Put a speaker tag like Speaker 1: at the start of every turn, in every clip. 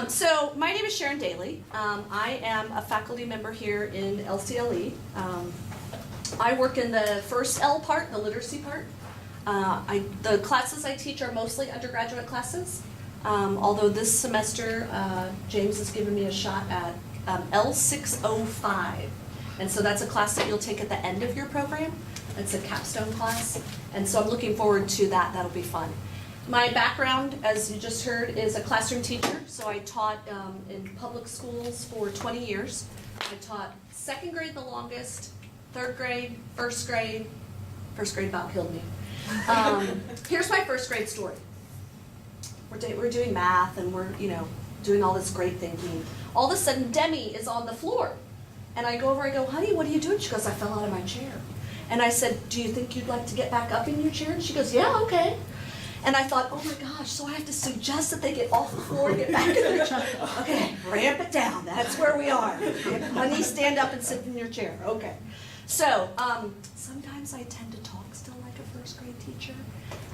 Speaker 1: So my name is Sharon Daly. I am a faculty member here in LCLE. I work in the first L part, the literacy part. The classes I teach are mostly undergraduate classes, although this semester James has given me a shot at L605. And so that's a class that you'll take at the end of your program. It's a capstone class, and so I'm looking forward to that. That'll be fun. My background, as you just heard, is a classroom teacher. So I taught in public schools for 20 years. I taught second grade the longest, third grade, first grade about killed me. Here's my first grade story. We're doing math and we're doing all this great thinking. All of a sudden Demi is on the floor. And I go over, I go, honey, what are you doing? She goes, I fell out of my chair. And I said, do you think you'd like to get back up in your chair? And she goes, yeah, okay. And I thought, oh my gosh, so I have to suggest that they get off the floor and get back in their chair. Okay, ramp it down, that's where we are. Honey, stand up and sit in your chair, okay. So, sometimes I tend to talk still like a first grade teacher,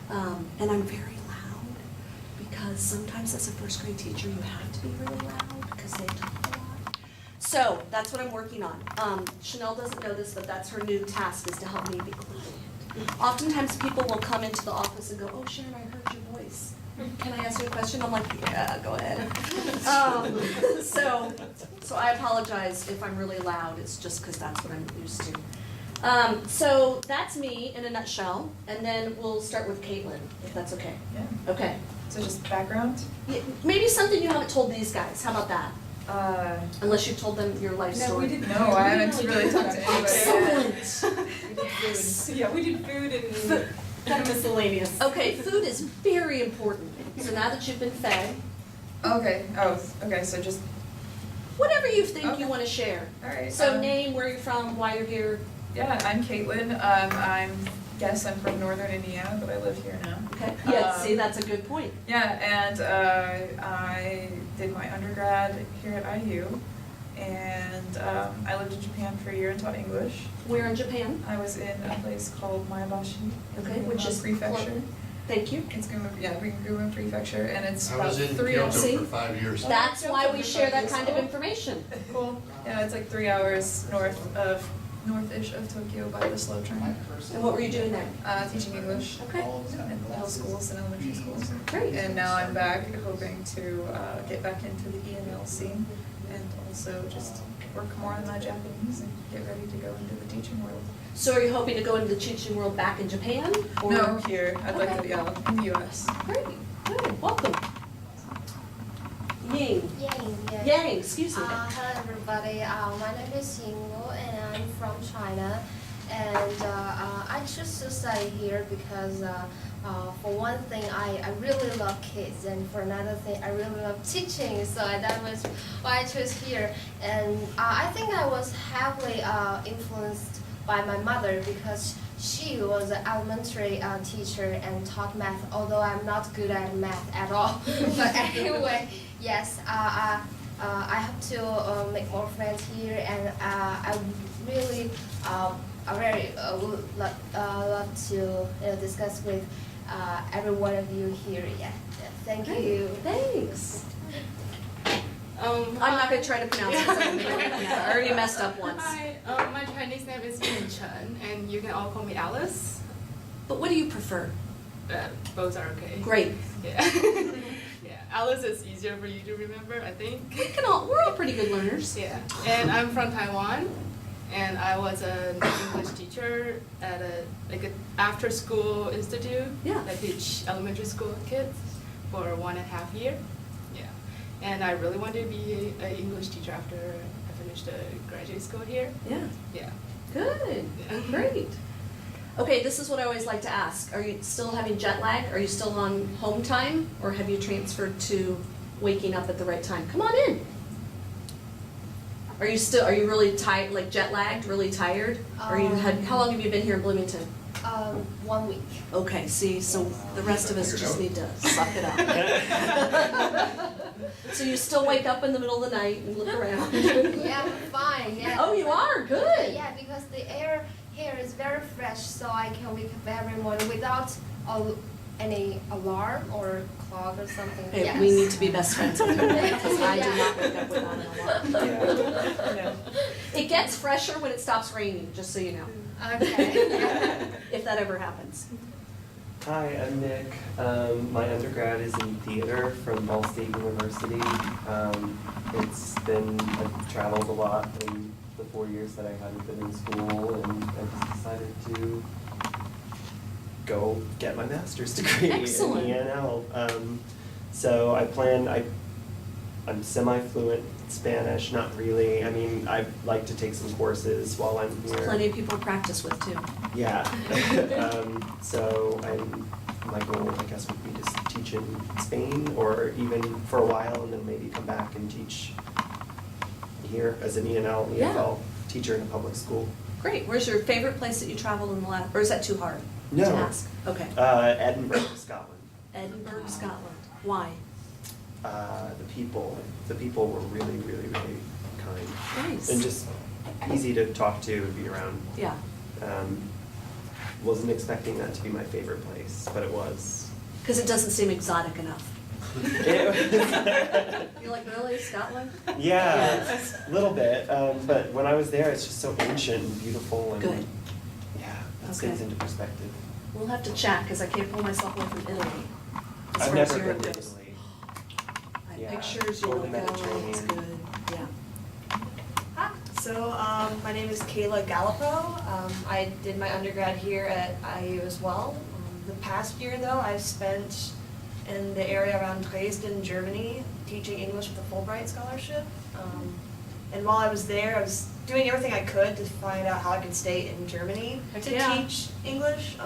Speaker 1: and I'm very loud, because sometimes as a first grade teacher you have to be really loud, because they talk a lot. So, that's what I'm working on. Chanel doesn't know this, but that's her new task, is to help me be quiet. Oftentimes people will come into the office and go, oh Sharon, I heard your voice. Can I ask you a question? I'm like, yeah, go ahead. So I apologize if I'm really loud. It's just because that's what I'm used to. So that's me in a nutshell, and then we'll start with Caitlin, if that's okay.
Speaker 2: Yeah.
Speaker 1: Okay.
Speaker 2: So just background?
Speaker 1: Yeah, maybe something you haven't told these guys. How about that? Unless you told them your life story.
Speaker 2: No, we didn't. No, I haven't really talked to anybody.
Speaker 1: Excellent.
Speaker 2: Yes. Yeah, we did food and
Speaker 3: kind of miscellaneous.
Speaker 1: Okay, food is very important. So now that you've been fed,
Speaker 2: Okay. Oh, okay. So just
Speaker 1: whatever you think
Speaker 2: Okay.
Speaker 1: you want to share.
Speaker 2: all right.
Speaker 1: So name, where you're from, why you're here.
Speaker 2: Yeah, I'm Caitlin. I'm from northern Indiana, but I live here now.
Speaker 1: Okay. Yeah. See, that's a good point.
Speaker 2: Yeah, and I did my undergrad here at IU, and I lived in Japan for a year and taught English.
Speaker 1: Where in Japan?
Speaker 2: I was in a place called Maebashi,
Speaker 1: Okay, which is
Speaker 2: prefecture.
Speaker 1: Thank you.
Speaker 2: It's Gumen Prefecture, and it's
Speaker 4: I
Speaker 2: about
Speaker 4: was in
Speaker 2: 3
Speaker 4: Kyoto
Speaker 2: hours.
Speaker 1: See?
Speaker 4: for 5 years.
Speaker 1: That's why we share that kind of information.
Speaker 2: Cool. Yeah, it's like 3 hours north-ish of Tokyo by the slow train.
Speaker 1: And what were you doing there?
Speaker 2: Teaching English
Speaker 1: Okay.
Speaker 2: in middle schools and elementary schools.
Speaker 1: Great.
Speaker 2: And now I'm back, hoping to get back into the ENL scene and also just work more on my Japanese and get ready to go into the teaching world.
Speaker 1: So are you hoping to go into the teaching world back in Japan? Or?
Speaker 2: No, here. I'd like to
Speaker 1: Okay.
Speaker 2: be in the U.S.
Speaker 1: Great. Good. Welcome. Ying.
Speaker 5: Yang.
Speaker 1: Yang, excuse me.
Speaker 5: Hello everybody, my name is Yingbo and I'm from China, and I choose to study here because for one thing I really love kids, and for another thing I really love teaching, so that was why I chose here. And I think I was heavily influenced by my mother because she was an elementary teacher and taught math, although I'm not good at math at all. But anyway, yes, I have to make more friends here, and I really very would love to discuss with every one of you here. Yeah, thank you.
Speaker 1: Thanks. I'm not going to try to pronounce it. I already messed up once.
Speaker 3: Hi, my Chinese name is Yin Chen, and you can all call me Alice.
Speaker 1: But what do you prefer?
Speaker 3: Both are okay.
Speaker 1: Great.
Speaker 3: Yeah. Yeah, Alice is easier for you to remember, I think.
Speaker 1: We're all pretty good learners.
Speaker 3: Yeah, and I'm from Taiwan, and I was an English teacher at a after-school institute.
Speaker 1: Yeah.
Speaker 3: I teach elementary school kids for 1.5 years. Yeah, and I really wanted to be an English teacher after I finished graduate school here.
Speaker 1: Yeah.
Speaker 3: Yeah.
Speaker 1: Good.
Speaker 3: Yeah.
Speaker 1: Great. Okay, this is what I always like to ask. Are you still having jet lag? Are you still on home time? Or have you transferred to waking up at the right time? Come on in. Are you really tired, like jet lagged, really tired? How long have you been here in Bloomington?
Speaker 5: 1 week.
Speaker 1: Okay, see, so the rest of us just need to suck it up. So you still wake up in the middle of the night and look around?
Speaker 5: Yeah, I'm fine. Yeah.
Speaker 1: Oh, you are? Good.
Speaker 5: Yeah, because the air here is very fresh, so I can wake up every morning without any alarm or clock or something?
Speaker 1: Okay,
Speaker 5: Yes.
Speaker 1: we need to be best friends with her, because I do not wake up without an alarm.
Speaker 2: Yeah.
Speaker 1: It gets fresher when it stops raining, just so you know,
Speaker 5: Okay.
Speaker 1: if that ever happens.
Speaker 4: Hi, I'm Nick. My undergrad is in theater from Ball State University. I've traveled a lot in the 4 years that I haven't been in school, and I just decided to go get my master's degree
Speaker 1: Excellent.
Speaker 4: in ENL. So I'm semi-fluent in Spanish, not really. I mean, I like to take some courses while I'm here.
Speaker 1: There's plenty of people to practice with, too.
Speaker 4: Yeah. So my goal, I guess, would be to teach in Spain or even for a while and then maybe come back and teach here as an ENL,
Speaker 1: Yeah.
Speaker 4: EFL teacher in a public school.
Speaker 1: Great. Where's your favorite place that you traveled in the last, or is that too hard to
Speaker 4: No.
Speaker 1: ask? Okay.
Speaker 4: Edinburgh, Scotland.
Speaker 1: Edinburgh, Scotland. Why?
Speaker 4: The people were really, really, really kind.
Speaker 1: Nice.
Speaker 4: And just easy to talk to and be around.
Speaker 1: Yeah.
Speaker 4: Wasn't expecting that to be my favorite place, but it was.
Speaker 1: Because it doesn't seem exotic enough.
Speaker 4: It
Speaker 1: You're like, really, Scotland?
Speaker 4: Yeah, a little bit, but when I was there, it's just so ancient and beautiful and.
Speaker 1: Good.
Speaker 4: Yeah, puts
Speaker 1: Okay.
Speaker 4: things into perspective.
Speaker 1: We'll have to chat, because I can't pull myself away from Italy. As
Speaker 4: I've
Speaker 1: far as
Speaker 4: never
Speaker 1: Europe
Speaker 4: been to
Speaker 1: goes.
Speaker 4: Italy.
Speaker 1: I have
Speaker 4: Yeah,
Speaker 1: pictures, you
Speaker 4: or
Speaker 1: will
Speaker 4: the
Speaker 1: go, it's
Speaker 4: Mediterranean.
Speaker 1: good, yeah.
Speaker 6: Hi, so my name is Kayla Gallipo. I did my undergrad here at IU as well. The past year though, I've spent in the area around Dresden, Germany, teaching English with a Fulbright scholarship. And while I was there, I was doing everything I could to find out how I could stay in Germany
Speaker 1: Heck
Speaker 6: to
Speaker 1: yeah.
Speaker 6: teach English.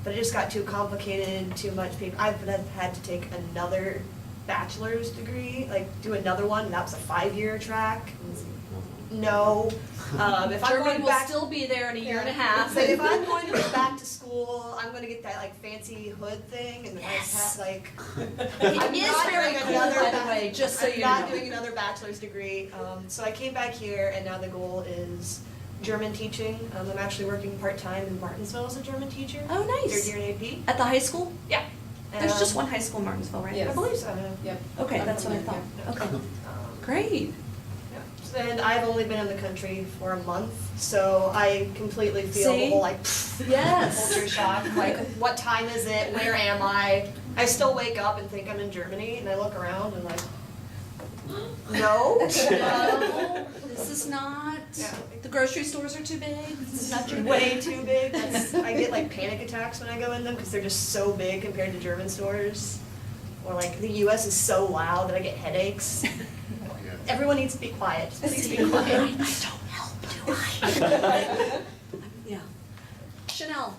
Speaker 6: But it just got too complicated, too much paper. I've had to take another bachelor's degree, like do another one, and that was a 5-year track. No. If I'm
Speaker 1: Germany
Speaker 6: going
Speaker 1: will
Speaker 6: back,
Speaker 1: still be there in a year and a
Speaker 6: Yeah.
Speaker 1: half.
Speaker 6: So if I'm going to go back to school, I'm going to get that like fancy hood thing and the nice
Speaker 1: Yes.
Speaker 6: hat. Like,
Speaker 1: It
Speaker 6: I'm
Speaker 1: is
Speaker 6: not
Speaker 1: very
Speaker 6: doing
Speaker 1: cool,
Speaker 6: another
Speaker 1: by the
Speaker 6: ba-
Speaker 1: way, just so
Speaker 6: I'm
Speaker 1: you
Speaker 6: not
Speaker 1: know.
Speaker 6: doing another bachelor's degree. So I came back here, and now the goal is German teaching. I'm actually working part-time in Martinsville as a German teacher.
Speaker 1: Oh, nice.
Speaker 6: Third year in AP.
Speaker 1: At the high school?
Speaker 6: Yeah.
Speaker 1: There's just one high school in Martinsville, right?
Speaker 3: Yes.
Speaker 6: I believe so.
Speaker 3: Yep.
Speaker 1: Okay,
Speaker 3: I'm
Speaker 1: that's what I
Speaker 3: familiar,
Speaker 1: thought.
Speaker 3: yeah.
Speaker 1: Okay,
Speaker 6: Um,
Speaker 1: great.
Speaker 6: Yeah. And I've only been in the country for a month, so I completely feel
Speaker 1: See?
Speaker 6: the whole like
Speaker 1: Yes.
Speaker 6: culture shock. Like, what time is it? Where am I? I still wake up and think I'm in Germany, and I look around and like, no.
Speaker 1: No, this is not,
Speaker 6: Yeah.
Speaker 1: the grocery stores are too big, this is not Germany.
Speaker 6: Way too big. I get like panic attacks when I go in them because they're just so big compared to German stores. Or like the U.S. is so loud that I get headaches. Everyone needs to be quiet. Please be quiet.
Speaker 1: I don't help, do I? Yeah. Chanel,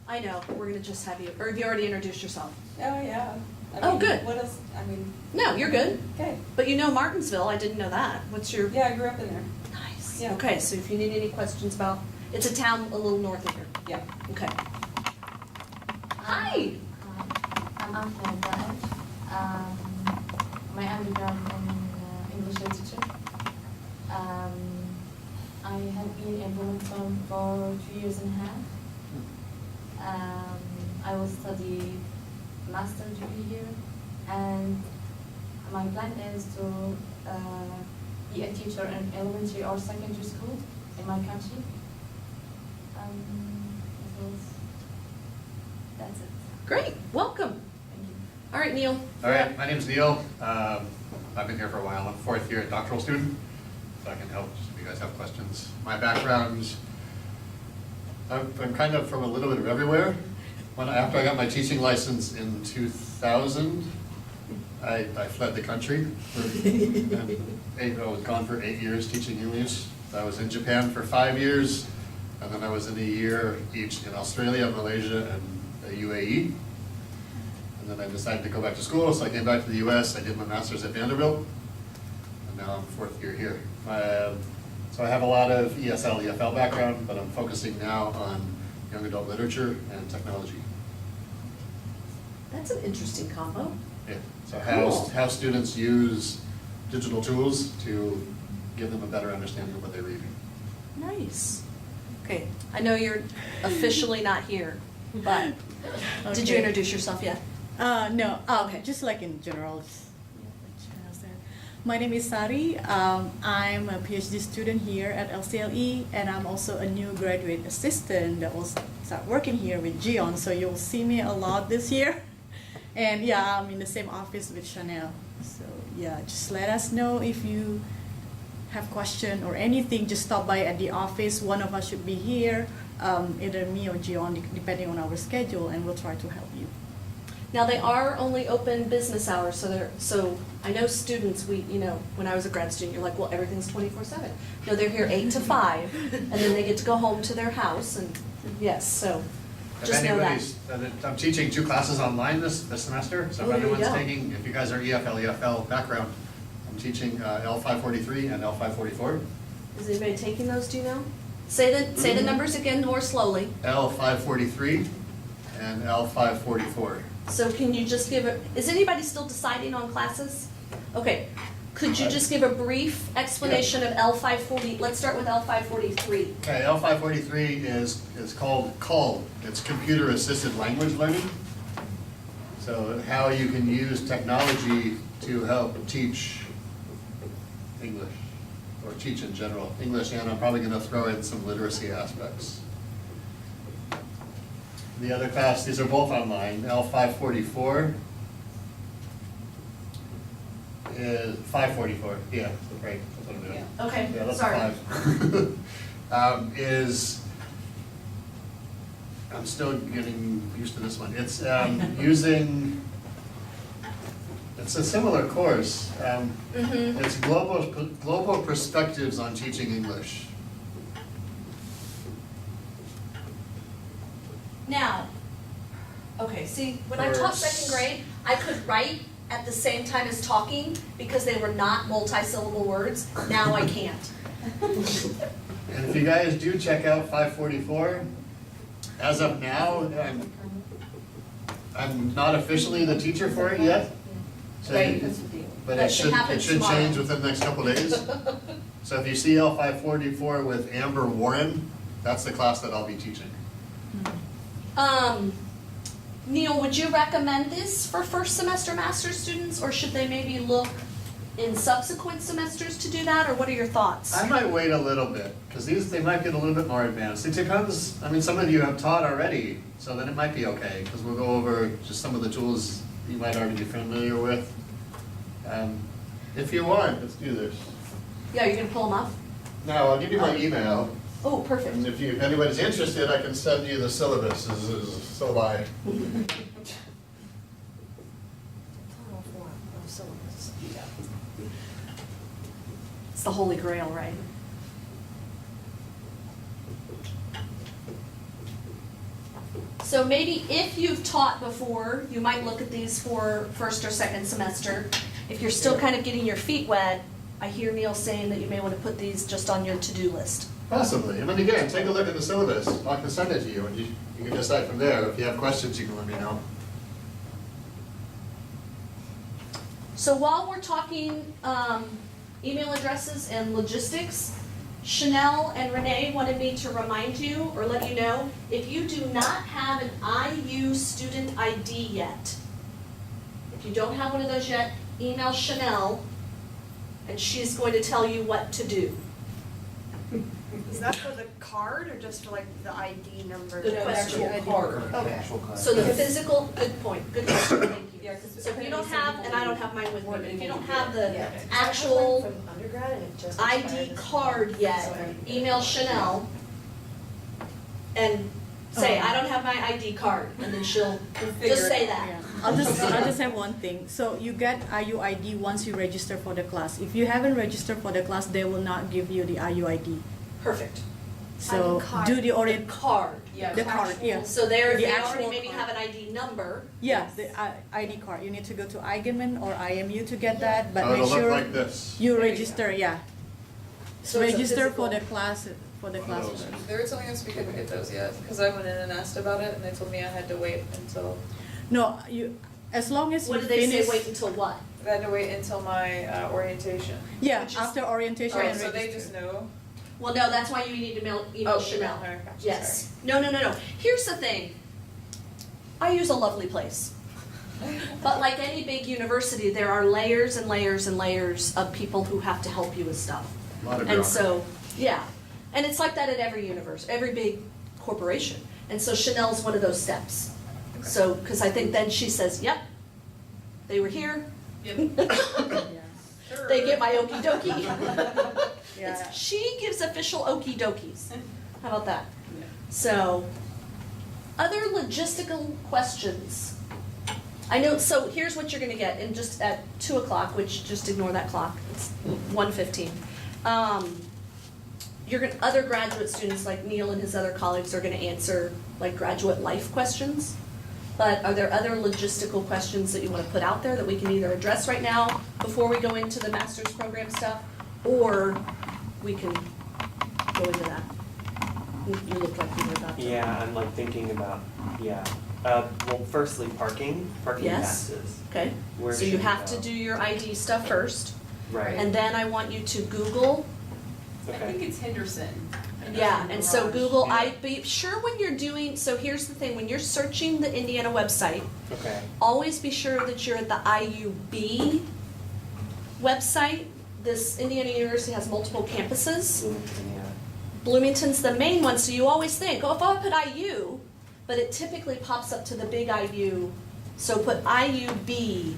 Speaker 1: I know, we're gonna just have you, or have you already introduced yourself?
Speaker 7: Oh, yeah. I
Speaker 1: Oh,
Speaker 7: mean,
Speaker 1: good.
Speaker 7: What else, I mean,
Speaker 1: No, you're good,
Speaker 7: okay.
Speaker 1: but you know Martinsville, I didn't know that. What's your?
Speaker 7: Yeah, I grew up in there.
Speaker 1: Nice.
Speaker 7: Yeah.
Speaker 1: Okay, so if you need any questions about, it's a town a little north of here.
Speaker 7: Yeah.
Speaker 1: Okay. Hi.
Speaker 8: I'm Amanda. My undergrad in English literature. I have been in Bloomington for 2 years and a half. I will study master's degree here, and my plan is to be a teacher in elementary or secondary school in my country. That's it.
Speaker 1: Great, welcome.
Speaker 8: Thank you.
Speaker 1: All right, Neil.
Speaker 9: All right, my name's Neil. I've been here for a while. I'm a 4th year doctoral student, so I can help if you guys have questions. My background, I'm kind of from a little bit of everywhere. After I got my teaching license in 2000, I fled the country. I was gone for 8 years teaching English. I was in Japan for 5 years, and then I was in a year each in Australia, Malaysia, and the UAE. And then I decided to go back to school, so I came back to the US, I did my master's at Vanderbilt, and now I'm 4th year here. So I have a lot of ESL, EFL background, but I'm focusing now on young adult literature and technology.
Speaker 1: That's an interesting combo.
Speaker 9: Yeah. So
Speaker 1: Cool.
Speaker 9: how students use digital tools to give them a better understanding of what they're reading.
Speaker 1: Nice. Okay, I know you're officially not here, But, did you
Speaker 10: Okay.
Speaker 1: introduce yourself yet?
Speaker 10: No.
Speaker 1: Okay.
Speaker 10: Just like in general. My name is Sari. I'm a PhD student here at LCLE, and I'm also a new graduate assistant that will start working here with Gion. So you'll see me a lot this year. And yeah, I'm in the same office with Chanel. So yeah, just let us know if you have question or anything. Just stop by at the office. One of us should be here, either me or Gion, depending on our schedule, and we'll try to help you.
Speaker 1: Now, they are only open business hours, so I know students, when I was a grad student, you're like, well, everything's 24/7. No, they're here 8 to 5, and then they get to go home to their house, and yes, so
Speaker 9: If
Speaker 1: just know that.
Speaker 9: anybody's, I'm teaching 2 classes online this semester, so
Speaker 1: Oh,
Speaker 9: if
Speaker 1: there you
Speaker 9: anyone's
Speaker 1: go.
Speaker 9: taking, if you guys are EFL background, I'm teaching L543 and L544.
Speaker 1: Is anybody taking those, do you know? Say the numbers again more slowly.
Speaker 9: L543 and L544.
Speaker 1: So can you just is anybody still deciding on classes? Okay, could you just give a brief explanation of L540, let's start with L543.
Speaker 9: Okay, L543 is called CALL. It's Computer Assisted Language Learning. So how you can use technology to help teach English, or teach in general. English, and I'm probably going to throw in some literacy aspects. The other class, these are both online. L544 is 544. Yeah, right. That's what I'm doing.
Speaker 1: Okay,
Speaker 9: Yeah, that's
Speaker 1: sorry.
Speaker 9: 5. I'm still getting used to this one. It's it's a similar course. It's global perspectives on teaching English.
Speaker 1: Now, okay, see, when I taught second grade, I could write at the same time as talking because they were not multi-syllable words. Now I can't.
Speaker 9: And if you guys do check out 544, as of now, I'm not officially the teacher for it yet. So
Speaker 1: Right.
Speaker 9: But
Speaker 1: That
Speaker 9: it
Speaker 1: should happen
Speaker 9: should
Speaker 1: tomorrow.
Speaker 9: change within the next couple of days. So if you see L544 with Amber Warren, that's the class that I'll be teaching.
Speaker 1: Neil, would you recommend this for first semester master's students, or should they maybe look in subsequent semesters to do that, or what are your thoughts?
Speaker 9: I might wait a little bit, because they might get a little bit more advanced. It depends, I mean, some of you have taught already, so then it might be okay, because we'll go over just some of the tools you might already be familiar with. If you want, let's do this.
Speaker 1: Yeah, you're gonna pull them up?
Speaker 9: Now, I'll give you my email,
Speaker 1: Oh, perfect.
Speaker 9: and if anybody's interested, I can send you the syllabus, so by.
Speaker 1: It's the Holy Grail, right? So maybe if you've taught before, you might look at these for first or second semester. If you're still kind of getting your feet wet, I hear Neil saying that you may want to put these just on your to-do list.
Speaker 9: Possibly. I mean, again, take a look at the syllabus. I can send it to you, and you can decide from there. If you have questions, you can let me know.
Speaker 1: So while we're talking email addresses and logistics, Chanel and Renee wanted me to remind you or let you know, if you do not have an IU student ID yet, if you don't have one of those yet, email Chanel and she's going to tell you what to do.
Speaker 6: Is that for the card or just for like the ID number?
Speaker 1: Good question.
Speaker 6: Okay.
Speaker 1: So the physical, good point, good question, thank you.
Speaker 7: Yeah, 'cause
Speaker 1: So if you don't have, and I don't have mine with me, but if you don't have the
Speaker 6: Yeah.
Speaker 1: actual
Speaker 6: From undergrad and it just
Speaker 1: ID
Speaker 6: expired.
Speaker 1: card yet, email Chanel and say, I don't have my ID card, and then she'll just say that.
Speaker 10: Yeah. I'll just have one thing. So you get IUID once you register for the class. If you haven't registered for the class, they will not give you the IUID.
Speaker 1: Perfect.
Speaker 10: So
Speaker 5: card.
Speaker 10: do the
Speaker 1: The
Speaker 10: orient,
Speaker 1: card.
Speaker 10: the card, yeah.
Speaker 1: So there,
Speaker 10: The
Speaker 1: they
Speaker 10: actual
Speaker 1: already maybe
Speaker 10: card.
Speaker 1: have an ID number.
Speaker 10: Yeah, the ID card. You need to go to IGMN or IMU to get that, but
Speaker 9: Oh,
Speaker 10: make
Speaker 9: it'll look
Speaker 10: sure
Speaker 9: like this.
Speaker 10: you
Speaker 1: There you
Speaker 10: register, yeah.
Speaker 1: So it's a
Speaker 10: Register for the
Speaker 1: physical-
Speaker 10: class,
Speaker 9: those.
Speaker 10: first.
Speaker 2: They were telling us we couldn't get those yet, because I went in and asked about it, and they told me I had to wait until,
Speaker 10: No, as long as you
Speaker 1: What did they say,
Speaker 10: finish.
Speaker 1: wait until what?
Speaker 2: I had to wait until my orientation.
Speaker 10: Yeah,
Speaker 1: Which is-
Speaker 10: after orientation and
Speaker 2: Alright, so they
Speaker 10: register.
Speaker 2: just know.
Speaker 1: Well, no, that's why you need to email
Speaker 2: Oh,
Speaker 1: Chanel.
Speaker 2: email her, gotcha,
Speaker 1: Yes. No. Here's the thing. IU's a lovely place. But like any big university, there are layers and layers and layers of people who have to help you with stuff.
Speaker 9: A lot of
Speaker 1: And
Speaker 9: bureaucracy.
Speaker 1: so, yeah, and it's like that at every university, every big corporation. And so Chanel's one of those steps. So, because I think then she says, yep, they were here, they get my okie dokie.
Speaker 10: Yeah.
Speaker 1: She gives official okie dokies. How about that? So, other logistical questions. I know, so here's what you're gonna get in just at 2 o'clock, which just ignore that clock, it's 1:15. You're gonna, other graduate students like Neil and his other colleagues are gonna answer like graduate life questions. But are there other logistical questions that you wanna put out there that we can either address right now before we go into the master's program stuff, or we can go into that? You look like you were about to.
Speaker 4: Yeah, I'm like thinking about, well, firstly, parking
Speaker 1: Yes.
Speaker 4: passes.
Speaker 1: Okay,
Speaker 4: Where
Speaker 1: so you
Speaker 4: should we
Speaker 1: have to
Speaker 4: go?
Speaker 1: do your ID stuff first,
Speaker 4: Right,
Speaker 1: and then I want you to Google.
Speaker 7: I think
Speaker 4: okay,
Speaker 7: it's Henderson.
Speaker 1: Yeah, and so
Speaker 7: Garage.
Speaker 1: Google,
Speaker 4: Yeah.
Speaker 1: I be sure when you're doing, so here's the thing, when you're searching the Indiana website,
Speaker 4: okay,
Speaker 1: always be sure that you're at the IUB website. This Indiana University has multiple campuses.
Speaker 4: Bloomington, yeah.
Speaker 1: Bloomington's the main one, so you always think, oh, if I put IU, but it typically pops up to the big IU, so put iub.edu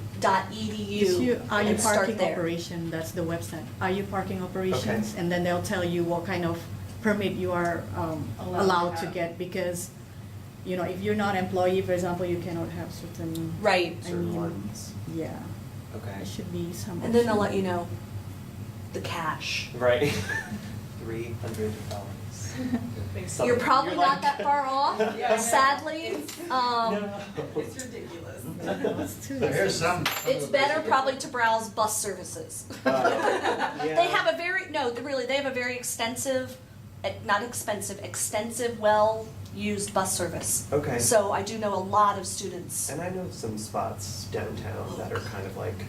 Speaker 10: It's you, IU
Speaker 1: and start
Speaker 10: parking
Speaker 1: there.
Speaker 10: operation, that's the website, IU parking operations, and then they'll tell you what kind of permit you are allowed to
Speaker 7: have.
Speaker 10: get, because, you know, if you're not employee, for example, you cannot have certain,
Speaker 1: Right,
Speaker 10: I
Speaker 4: Certain
Speaker 10: mean,
Speaker 4: ones,
Speaker 10: yeah,
Speaker 4: okay,
Speaker 10: there should be some.
Speaker 1: and then they'll
Speaker 10: option.
Speaker 1: let you know the cash.
Speaker 4: right, $300.
Speaker 1: You're probably
Speaker 4: You're
Speaker 1: not
Speaker 4: like-
Speaker 1: that far off,
Speaker 7: Yeah.
Speaker 1: sadly.
Speaker 4: No.
Speaker 7: It's ridiculous.
Speaker 10: It's too
Speaker 9: So here's some.
Speaker 1: It's better probably to browse bus services.
Speaker 4: Yeah.
Speaker 1: They have a very, no, really, they have a very extensive, not expensive, extensive, well-used bus service.
Speaker 4: Okay.
Speaker 1: So I do know a lot of students.
Speaker 4: And I know some spots downtown that are kind of like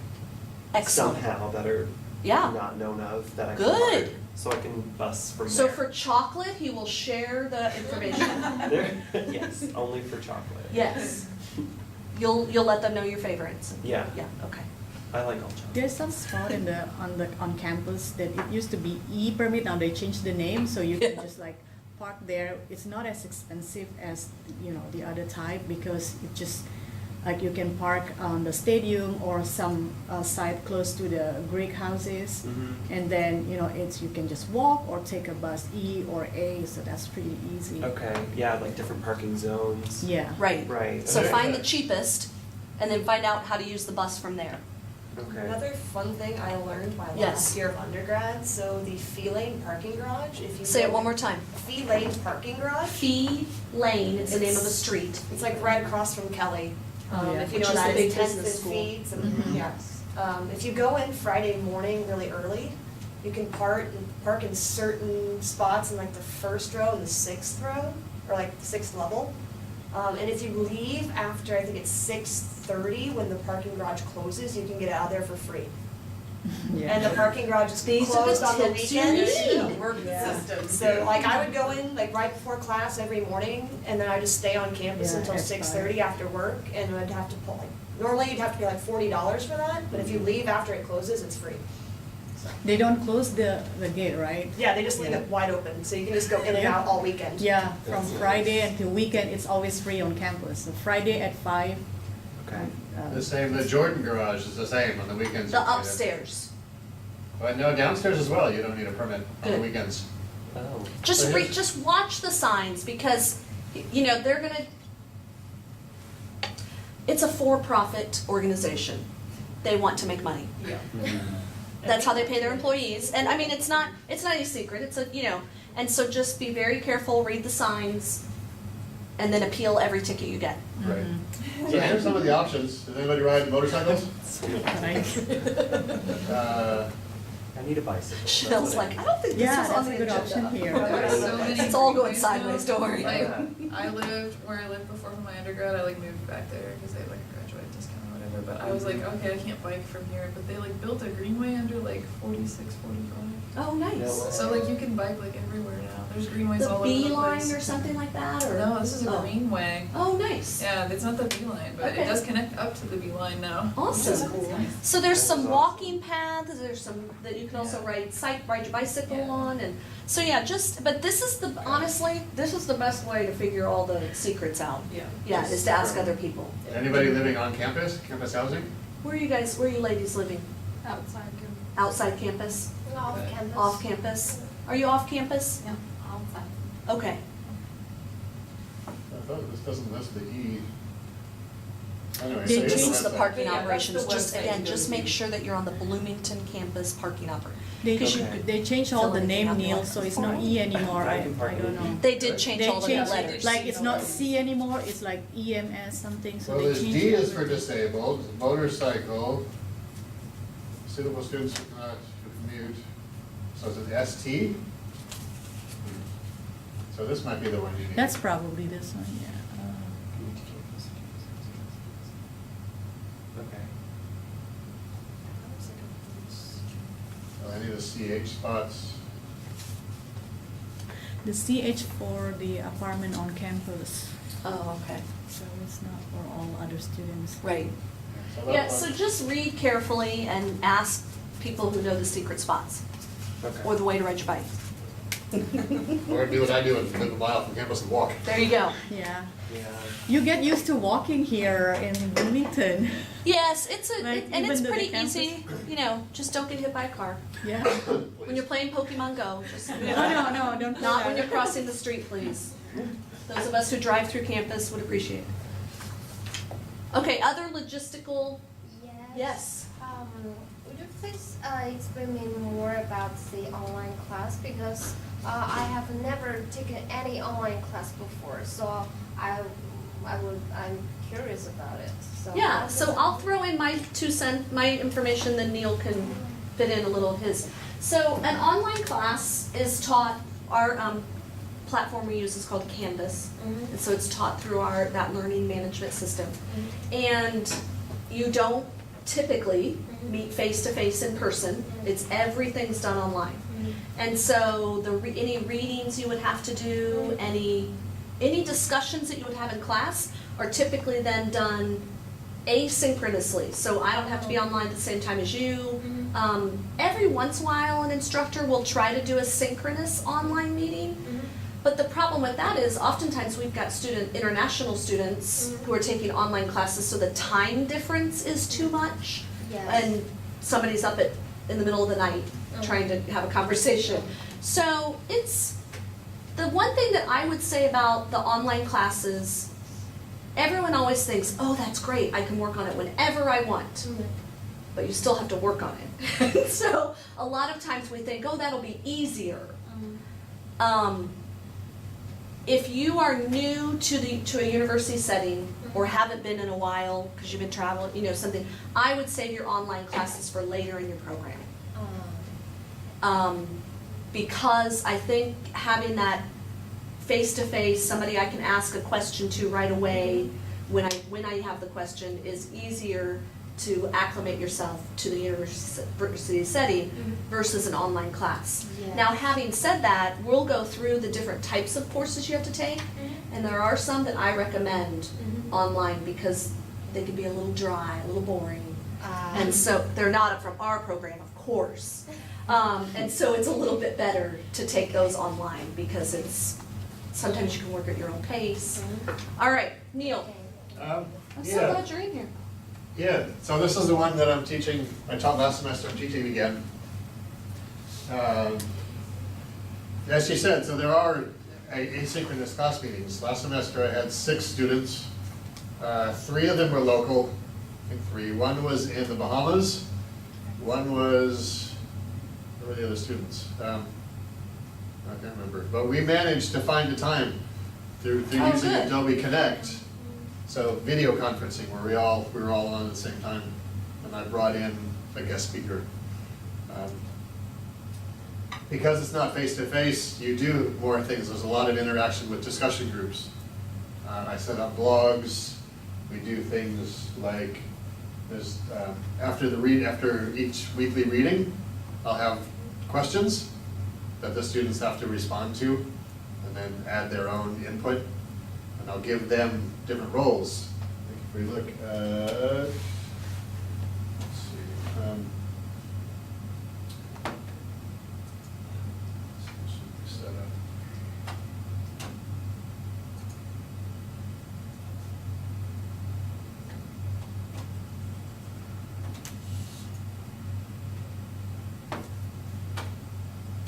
Speaker 1: Excellent.
Speaker 4: somehow that are
Speaker 1: Yeah.
Speaker 4: not known of that I can
Speaker 1: Good.
Speaker 4: park, so I can bus from
Speaker 1: So
Speaker 4: there.
Speaker 1: for chocolate, he will share the information.
Speaker 4: There, yes, only for chocolate.
Speaker 1: Yes. You'll let them know your favorites.
Speaker 4: Yeah,
Speaker 1: Yeah, okay.
Speaker 4: I like all chocolate.
Speaker 10: There's some spot on campus that it used to be e-permit, now they changed the name, so you can
Speaker 1: Yeah.
Speaker 10: just like park there. It's not as expensive as, you know, the other type, because it just, like you can park on the stadium or some site close to the Greek houses.
Speaker 4: Mhm.
Speaker 10: And then, you know, you can just walk or take a bus, E or A, so that's pretty easy.
Speaker 4: Okay, yeah, like different parking zones.
Speaker 10: Yeah.
Speaker 1: Right.
Speaker 4: Right.
Speaker 1: So
Speaker 4: okay.
Speaker 1: find the cheapest and then find out how to use the bus from there.
Speaker 4: Okay.
Speaker 6: Another fun thing I learned my
Speaker 1: Yes.
Speaker 6: last year of undergrad, so the Fee Lane parking garage, if you
Speaker 1: Say it
Speaker 6: go-
Speaker 1: one more time.
Speaker 6: Fee Lane parking garage,
Speaker 1: Fee Lane, it's the name of a
Speaker 6: It's-
Speaker 1: street.
Speaker 6: it's like right across from Kelly.
Speaker 10: Yeah.
Speaker 6: If you
Speaker 1: Which
Speaker 6: know
Speaker 1: is
Speaker 6: that,
Speaker 1: the
Speaker 6: it's
Speaker 1: big
Speaker 6: 10th
Speaker 1: business
Speaker 6: and
Speaker 1: school.
Speaker 6: Feeds and,
Speaker 10: Mhm.
Speaker 6: yeah. If you go in Friday morning really early, you can park in certain spots in like the first row and the sixth row, or like the sixth level. And if you leave after, I think it's 6:30, when the parking garage closes, you can get out of there for free. And the parking garage is
Speaker 1: These are the
Speaker 6: closed on the
Speaker 1: tips you
Speaker 6: weekends.
Speaker 1: need.
Speaker 7: Work
Speaker 6: Yeah.
Speaker 7: system.
Speaker 6: So like I would go in like right before class every morning, and then I just stay on campus
Speaker 10: Yeah,
Speaker 6: until
Speaker 10: at
Speaker 6: 6:30 after work, and I'd have to pull like, normally you'd have to pay like $40 for that, but if you leave after it closes, it's free.
Speaker 10: They don't close the gate, right?
Speaker 6: Yeah, they just leave
Speaker 10: Yeah.
Speaker 6: it wide open, so you can just go in and
Speaker 10: Yeah.
Speaker 6: out all weekend.
Speaker 10: Yeah, from
Speaker 4: That's nice.
Speaker 10: Friday until weekend, it's always free on campus. So Friday at 5.
Speaker 4: Okay.
Speaker 9: The same, the Jordan garage is the same on the weekends.
Speaker 1: The
Speaker 9: you need it.
Speaker 1: upstairs.
Speaker 9: But no, downstairs as well, you don't need a permit on the
Speaker 1: Good.
Speaker 9: weekends.
Speaker 4: Oh.
Speaker 1: Just
Speaker 9: So here's-
Speaker 1: just watch the signs, because, you know, they're gonna, it's a for-profit organization. They want to make money.
Speaker 7: Yeah.
Speaker 4: Mhm.
Speaker 1: That's how they pay their employees. And I mean, it's not any secret, it's a, you know, and so just be very careful, read the signs, and then appeal every ticket you get.
Speaker 9: Right. So here's some of the options. Does anybody ride motorcycles? Uh,
Speaker 4: I need a bicycle. that's
Speaker 1: Chanel's
Speaker 4: what I
Speaker 1: like,
Speaker 4: need.
Speaker 1: I don't think this
Speaker 10: Yeah,
Speaker 1: was on
Speaker 10: that's
Speaker 1: the
Speaker 10: a good
Speaker 1: agenda.
Speaker 10: option here.
Speaker 7: There are so many
Speaker 1: It's all going
Speaker 7: ways
Speaker 1: sideways,
Speaker 7: now.
Speaker 1: don't worry.
Speaker 7: Like,
Speaker 4: Yeah.
Speaker 2: I lived where I lived before for my undergrad. I like moved back there because they had like a graduate discount or whatever. But I was like, okay, I can't bike from here. But they like built a greenway under like 46, 45.
Speaker 1: Oh, nice.
Speaker 2: So like you can bike like everywhere now. There's greenways
Speaker 1: The
Speaker 2: all over the
Speaker 1: bee line
Speaker 2: place.
Speaker 1: or something like that, or?
Speaker 2: No, this is a
Speaker 1: Oh.
Speaker 2: greenway.
Speaker 1: Oh, nice.
Speaker 2: Yeah, it's not the bee line, but
Speaker 1: Okay.
Speaker 2: it does connect up to the bee line now.
Speaker 1: Awesome.
Speaker 2: Which is cool.
Speaker 1: So there's some
Speaker 4: That's
Speaker 1: walking paths, there's some that you can also
Speaker 2: Yeah.
Speaker 1: ride your bicycle
Speaker 2: Yeah.
Speaker 1: on, and, so yeah, but this is honestly, this is the best way to figure all the secrets out.
Speaker 2: Yeah.
Speaker 1: Yeah, is to ask other people.
Speaker 9: Anybody living on campus, campus housing?
Speaker 1: Where are you ladies living?
Speaker 3: Outside.
Speaker 1: Outside campus?
Speaker 5: Off campus.
Speaker 1: Off campus? Are you off campus?
Speaker 8: Yeah, outside.
Speaker 1: Okay.
Speaker 9: I thought this doesn't list the E. Anyway,
Speaker 10: They
Speaker 9: so it's
Speaker 10: changed
Speaker 1: This is the
Speaker 9: website.
Speaker 1: parking
Speaker 2: Yeah, that's
Speaker 1: operations,
Speaker 2: the
Speaker 1: just
Speaker 2: website
Speaker 1: again,
Speaker 2: you go
Speaker 1: just
Speaker 2: to.
Speaker 1: make sure that you're on the Bloomington campus parking operations.
Speaker 10: They,
Speaker 4: Okay.
Speaker 10: they changed all the
Speaker 1: Fill anything
Speaker 10: name,
Speaker 1: out
Speaker 10: Neil,
Speaker 1: there.
Speaker 10: so it's not E anymore, I don't know.
Speaker 1: They did change
Speaker 10: They
Speaker 1: all the
Speaker 10: changed
Speaker 1: letters.
Speaker 10: Like, it's not C anymore, it's like EMS something, so
Speaker 9: Well,
Speaker 10: they
Speaker 9: there's
Speaker 10: changed
Speaker 9: D is for
Speaker 10: everything.
Speaker 9: disabled, motorcycle, suitable students who cannot commute. So is it ST? So this might be the one you need.
Speaker 10: That's probably this one, yeah.
Speaker 4: Okay.
Speaker 9: Oh, I need a CH spots.
Speaker 10: The CH for the apartment on campus,
Speaker 1: Oh, okay,
Speaker 10: so it's not for all other students.
Speaker 1: right.
Speaker 9: So that
Speaker 1: Yeah,
Speaker 9: one-
Speaker 1: so just read carefully and ask people who know the secret spots,
Speaker 4: Okay.
Speaker 1: or the way to ride your bike.
Speaker 9: Or do what I do and live a mile from campus and walk.
Speaker 1: There you go.
Speaker 10: Yeah,
Speaker 4: Yeah.
Speaker 10: you get used to walking here in Bloomington.
Speaker 1: Yes,
Speaker 10: Like,
Speaker 1: and it's
Speaker 10: even though
Speaker 1: pretty
Speaker 10: the campus-
Speaker 1: easy, just don't get hit by a car.
Speaker 10: Yeah.
Speaker 1: When you're playing Pokemon Go, just,
Speaker 10: No, don't do
Speaker 1: not when
Speaker 10: that.
Speaker 1: you're crossing the street, please. Those of us who drive through campus would appreciate it. Okay, other logistical, yes.
Speaker 5: Would you please explain me more about the online class, because I have never taken any online class before, so I'm curious about it. So
Speaker 1: Yeah, so I'll throw in my 2 cents, my information, then Neil can fit in a little of his. So an online class is taught, our platform we use is called Canvas.
Speaker 5: Mhm.
Speaker 1: And so it's taught through that learning management system. And you don't typically meet face-to-face in person. It's everything's done online. And so any readings you would have to do, any discussions that you would have in class are typically then done asynchronously. So I don't have to be online at the same time as you. Every once in a while, an instructor will try to do a synchronous online meeting. But the problem with that is oftentimes we've got international students who are taking online classes, so the time difference is too much.
Speaker 5: Yes.
Speaker 1: And somebody's up in the middle of the night trying to have a conversation. So it's, the one thing that I would say about the online classes, everyone always thinks, oh, that's great, I can work on it whenever I want. But you still have to work on it. So a lot of times we think, oh, that'll be easier. If you are new to a university setting or haven't been in a while because you've been traveling, something, I would save your online classes for later in your program. Because I think having that face-to-face, somebody I can ask a question to right away when I have the question is easier to acclimate yourself to the university setting versus an online class.
Speaker 5: Yes.
Speaker 1: Now, having said that, we'll go through the different types of courses you have to take, and there are some that I recommend online because they can be a little dry, a little boring, and so they're not from our program, of course. And so it's a little bit better to take those online because sometimes you can work at your own pace. All right, Neil, I'm so
Speaker 9: Yeah.
Speaker 1: glad you're in here.
Speaker 9: Yeah, so this is the one that I'm teaching, I taught last semester, I'm teaching again. As she said, so there are asynchronous class meetings. Last semester I had 6 students. 3 of them were local, I think 3. One was in the Bahamas, one was, where were the other students? I can't remember, but we managed to find a time through
Speaker 1: Oh,
Speaker 9: using
Speaker 1: good.
Speaker 9: Adobe Connect. So video conferencing where we were all on at the same time, and I brought in a guest speaker. Because it's not face-to-face, you do more things. There's a lot of interaction with discussion groups. I set up blogs. We do things like there's after each weekly reading, I'll have questions that the students have to respond to, and then add their own input, and I'll give them different roles. Like if we look at, let's see, this should be set up.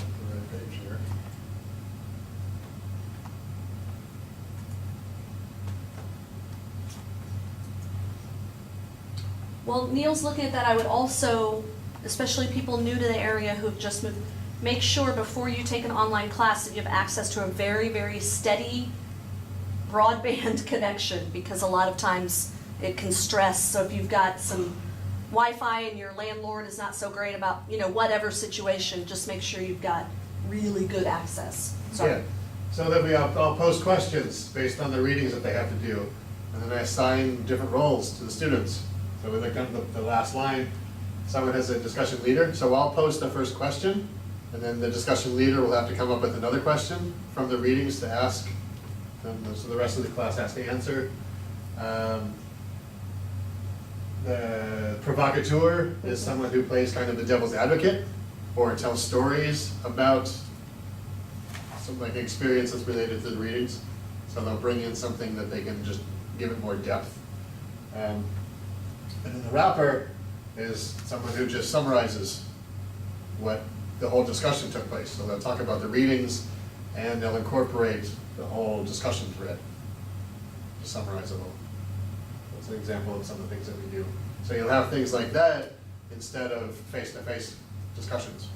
Speaker 9: The red page here.
Speaker 1: Well, Neil's looking at that. I would also, especially people new to the area who've just moved, make sure before you take an online class that you have access to a very, very steady broadband connection, because a lot of times it can stress. So if you've got some Wi-Fi and your landlord is not so great about, whatever situation, just make sure you've got really good access. Sorry.
Speaker 9: Yeah, so that I'll post questions based on the readings that they have to do, and then I assign different roles to the students. So we look at the last line, someone has a discussion leader, so I'll post the first question, and then the discussion leader will have to come up with another question from the readings to ask, and so the rest of the class has to answer. The provocateur is someone who plays kind of the devil's advocate, or tells stories about some like experience that's related to the readings. So they'll bring in something that they can just give it more depth. And then the wrapper is someone who just summarizes what the whole discussion took place. So they'll talk about the readings and they'll incorporate the whole discussion thread to summarize it all. That's an example of some of the things that we do. So you'll have things like that instead of face-to-face discussions.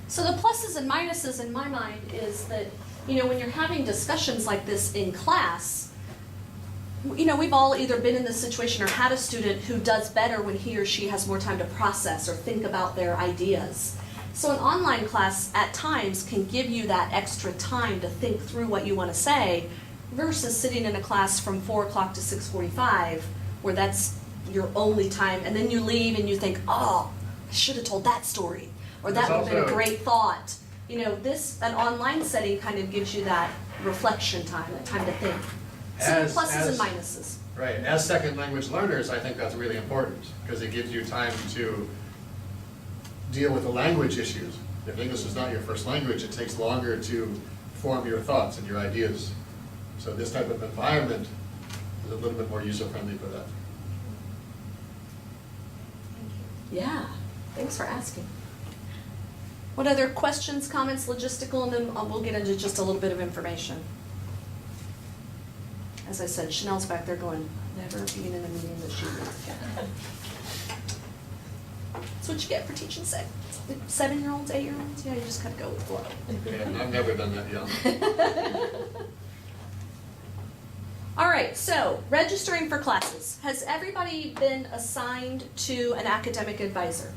Speaker 1: So the pluses and minuses in my mind is that, when you're having discussions like this in class, we've all either been in this situation or had a student who does better when he or she has more time to process or think about their ideas. So an online class at times can give you that extra time to think through what you want to say versus sitting in a class from 4 o'clock to 6:45 where that's your only time, and then you leave and you think, oh, I should have told that story, or that would have been a great thought. An online setting kind of gives you that reflection time, that time to think. So the pluses and minuses.
Speaker 9: Right, as second language learners, I think that's really important, because it gives you time to deal with the language issues. If English is not your first language, it takes longer to form your thoughts and your ideas. So this type of environment is a little bit more user-friendly for that.
Speaker 1: Yeah, thanks for asking. What other questions, comments, logistical, and then we'll get into just a little bit of information. As I said, Chanel's back there going, never being in a meeting that she wants. That's what you get for teaching 7-year-olds, 8-year-olds. Yeah, you just kind of go with the flow.
Speaker 9: Yeah, I've never done that young.
Speaker 1: All right, so registering for classes. Has everybody been assigned to an academic advisor?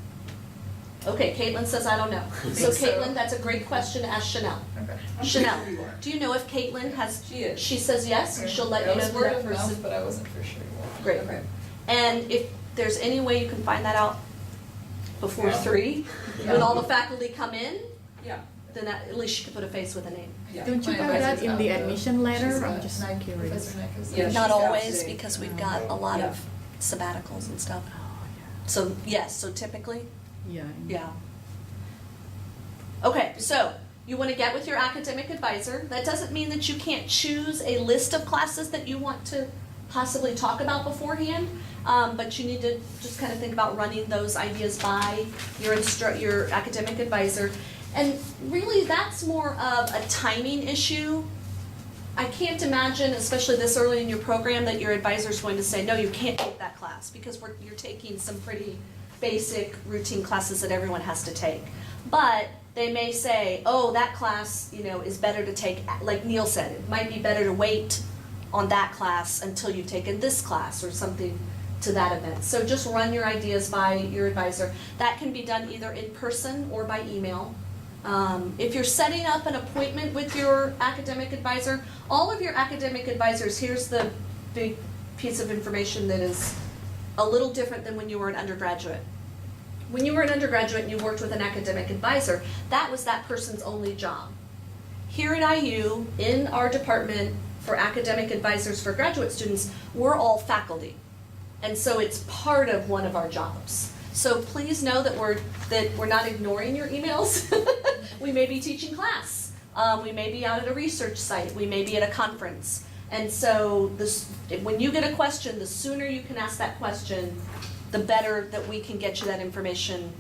Speaker 1: Okay, Caitlin says I don't know. So Caitlin, that's a great question to ask Chanel.
Speaker 2: Okay.
Speaker 1: Chanel, do you know if Caitlin has, she says yes, and she'll let you know who
Speaker 2: word
Speaker 1: that
Speaker 2: of mouth,
Speaker 1: person.
Speaker 2: but I wasn't for sure.
Speaker 1: Great.
Speaker 2: Okay.
Speaker 1: And if there's any way you can find that out before
Speaker 9: Yeah.
Speaker 1: 3, when all the faculty come in,
Speaker 7: Yeah.
Speaker 1: then at least you can put a face with a name.
Speaker 7: Yeah.
Speaker 10: Don't you
Speaker 2: My
Speaker 10: have that
Speaker 2: advisor's
Speaker 10: in
Speaker 2: out,
Speaker 10: the
Speaker 2: though.
Speaker 10: admission letter?
Speaker 2: She's
Speaker 10: I'm
Speaker 2: not.
Speaker 10: just
Speaker 2: Professor
Speaker 10: curious.
Speaker 2: Nick is
Speaker 7: Yeah,
Speaker 2: there.
Speaker 1: Not
Speaker 7: she's out
Speaker 1: always,
Speaker 7: today.
Speaker 1: because we've got a lot
Speaker 7: Yeah.
Speaker 1: of sabbaticals and stuff. So yes, so typically,
Speaker 10: Yeah.
Speaker 1: yeah. Okay, so you want to get with your academic advisor. That doesn't mean that you can't choose a list of classes that you want to possibly talk about beforehand, but you need to just kind of think about running those ideas by your academic advisor. And really, that's more of a timing issue. I can't imagine, especially this early in your program, that your advisor's going to say, no, you can't take that class, because you're taking some pretty basic routine classes that everyone has to take. But they may say, oh, that class, is better to take, like Neil said, it might be better to wait on that class until you've taken this class or something to that event. So just run your ideas by your advisor. That can be done either in person or by email. If you're setting up an appointment with your academic advisor, all of your academic advisors, here's the big piece of information that is a little different than when you were an undergraduate. When you were an undergraduate and you worked with an academic advisor, that was that person's only job. Here at IU, in our department for academic advisors for graduate students, we're all faculty. And so it's part of one of our jobs. So please know that we're not ignoring your emails. We may be teaching class. We may be out at a research site. We may be at a conference. And so when you get a question, the sooner you can ask that question, the better that we can get you that information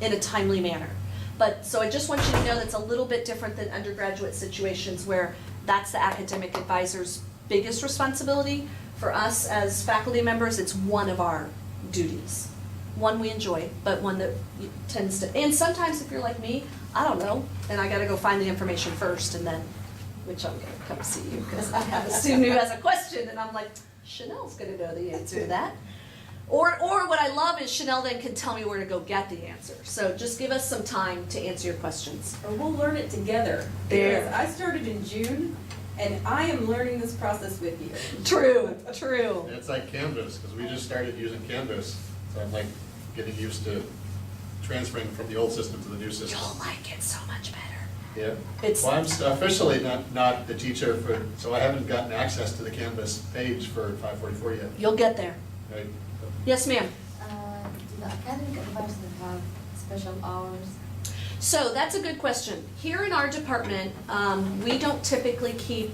Speaker 1: in a timely manner. But so I just want you to know that's a little bit different than undergraduate situations where that's the academic advisor's biggest responsibility. For us as faculty members, it's one of our duties. One we enjoy, but one that tends to, and sometimes if you're like me, I don't know, and I gotta go find the information first and then, which I'm gonna come see you because I have a student who has a question and I'm like, Chanel's gonna know the answer to that. Or what I love is Chanel then can tell me where to go get the answer. So just give us some time to answer your questions.
Speaker 7: Or we'll learn it together.
Speaker 1: There.
Speaker 7: Because I started in June, and I am learning this process with you.
Speaker 1: True, true.
Speaker 9: It's like Canvas, because we just started using Canvas, so I'm like getting used to transferring from the old system to the new system.
Speaker 1: You'll like it so much better.
Speaker 9: Yeah.
Speaker 1: It's-
Speaker 9: Well, I'm officially not the teacher for, so I haven't gotten access to the Canvas page for 544 yet,
Speaker 1: You'll get there.
Speaker 9: right?
Speaker 1: Yes, ma'am.
Speaker 8: Do the academic advisors have special hours?
Speaker 1: So that's a good question. Here in our department, we don't typically keep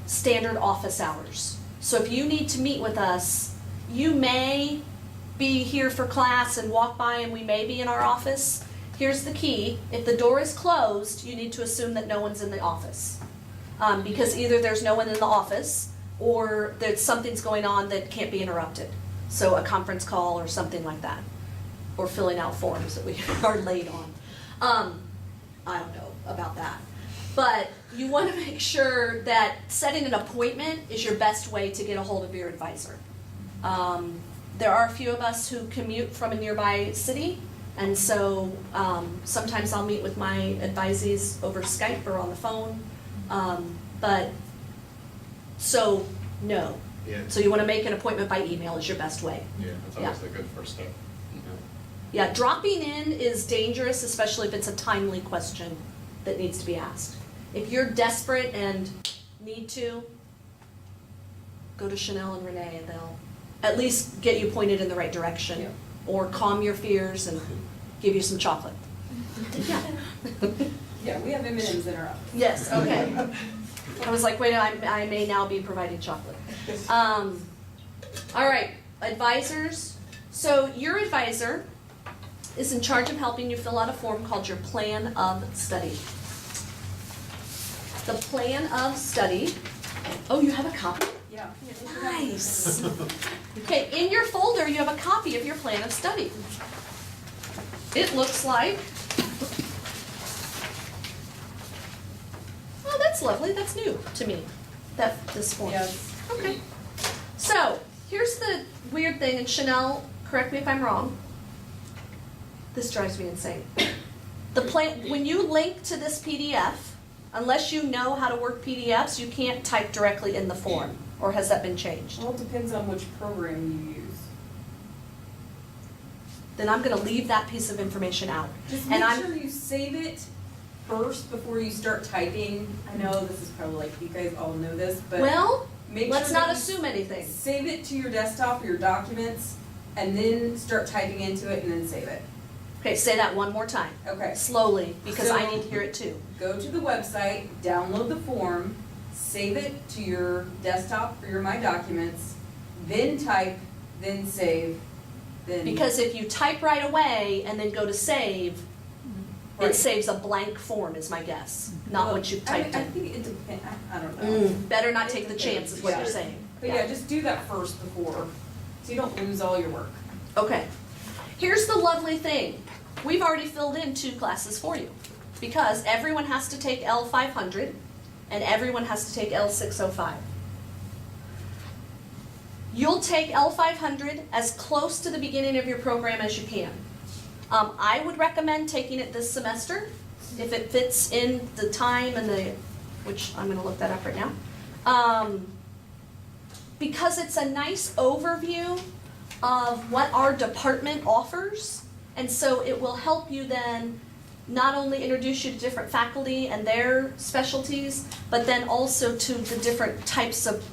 Speaker 1: standard office hours. So if you need to meet with us, you may be here for class and walk by and we may be in our office. Here's the key. If the door is closed, you need to assume that no one's in the office. Because either there's no one in the office or that something's going on that can't be interrupted. So a conference call or something like that. Or filling out forms that we are late on. I don't know about that. But you want to make sure that setting an appointment is your best way to get a hold of your advisor. There are a few of us who commute from a nearby city, and so sometimes I'll meet with my advisees over Skype or on the phone. But so no.
Speaker 9: Yeah.
Speaker 1: So you want to make an appointment by email is your best way.
Speaker 9: Yeah, that's always a good first step.
Speaker 1: Yeah, dropping in is dangerous, especially if it's a timely question that needs to be asked. If you're desperate and need to, go to Chanel and Renee and they'll at least get you pointed in the right direction.
Speaker 7: Yeah.
Speaker 1: Or calm your fears and give you some chocolate. Yeah.
Speaker 7: Yeah, we have M&Ms in our office.
Speaker 1: Yes, okay. I was like, wait, I may now be providing chocolate. All right, advisors. So your advisor is in charge of helping you fill out a form called your plan of study. The plan of study, oh, you have a copy?
Speaker 7: Yeah.
Speaker 1: Nice. Okay, in your folder, you have a copy of your plan of study. It looks like, oh, that's lovely, that's new to me, this form.
Speaker 7: Yes.
Speaker 1: Okay. So, here's the weird thing, and Chanel, correct me if I'm wrong. This drives me insane. The plan, when you link to this PDF, unless you know how to work PDFs, you can't type directly in the form, or has that been changed?
Speaker 7: Well, it depends on which program you use.
Speaker 1: Then I'm gonna leave that piece of information out.
Speaker 7: Just
Speaker 1: And
Speaker 7: make sure you save it first before you start typing. I know this is probably like, you guys all know this, but
Speaker 1: Well,
Speaker 7: make
Speaker 1: let's
Speaker 7: sure
Speaker 1: not
Speaker 7: that you
Speaker 1: assume anything.
Speaker 7: Save it to your desktop or your documents, and then start typing into it and then save it.
Speaker 1: Okay, say that one more time,
Speaker 7: Okay.
Speaker 1: slowly, because I
Speaker 7: So-
Speaker 1: need to hear it too.
Speaker 7: Go to the website, download the form, save it to your desktop or your My Documents, then type, then save, then.
Speaker 1: Because if you type right away and then go to save, it
Speaker 7: Right.
Speaker 1: saves a blank form is my guess, not what you've typed
Speaker 7: I
Speaker 1: in.
Speaker 7: think it depends, I don't know.
Speaker 1: Better not take the chance is what you're
Speaker 7: Yeah.
Speaker 1: saying.
Speaker 7: But yeah, just do that first before, so you don't lose all your work.
Speaker 1: Okay. Here's the lovely thing. We've already filled in 2 classes for you because everyone has to take L500 and everyone has to take L605. You'll take L500 as close to the beginning of your program as you can. I would recommend taking it this semester, if it fits in the time and the, which I'm gonna look that up right now. Because it's a nice overview of what our department offers, and so it will help you then not only introduce you to different faculty and their specialties, but then also to the different types of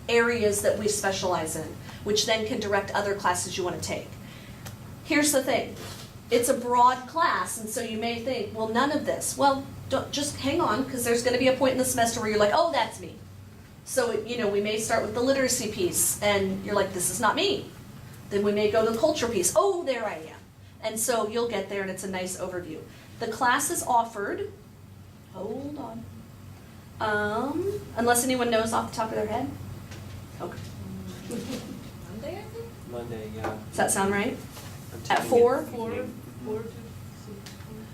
Speaker 1: areas that we specialize in, which then can direct other classes you want to take. Here's the thing, it's a broad class, and so you may think, well, none of this. Well, don't, just hang on, because there's going to be a point in the semester where you're like, oh, that's me. So, you know, we may start with the literacy piece, and you're like, this is not me. Then we may go to the culture piece. Oh, there I am. And so you'll get there, and it's a nice overview. The class is offered, hold on, unless anyone knows off the top of their head. Okay.
Speaker 6: Monday, I think?
Speaker 4: Monday, yeah.
Speaker 1: Does that sound right?
Speaker 4: I'm
Speaker 1: At
Speaker 4: taking
Speaker 1: 4?
Speaker 4: it.
Speaker 3: 4 to 6.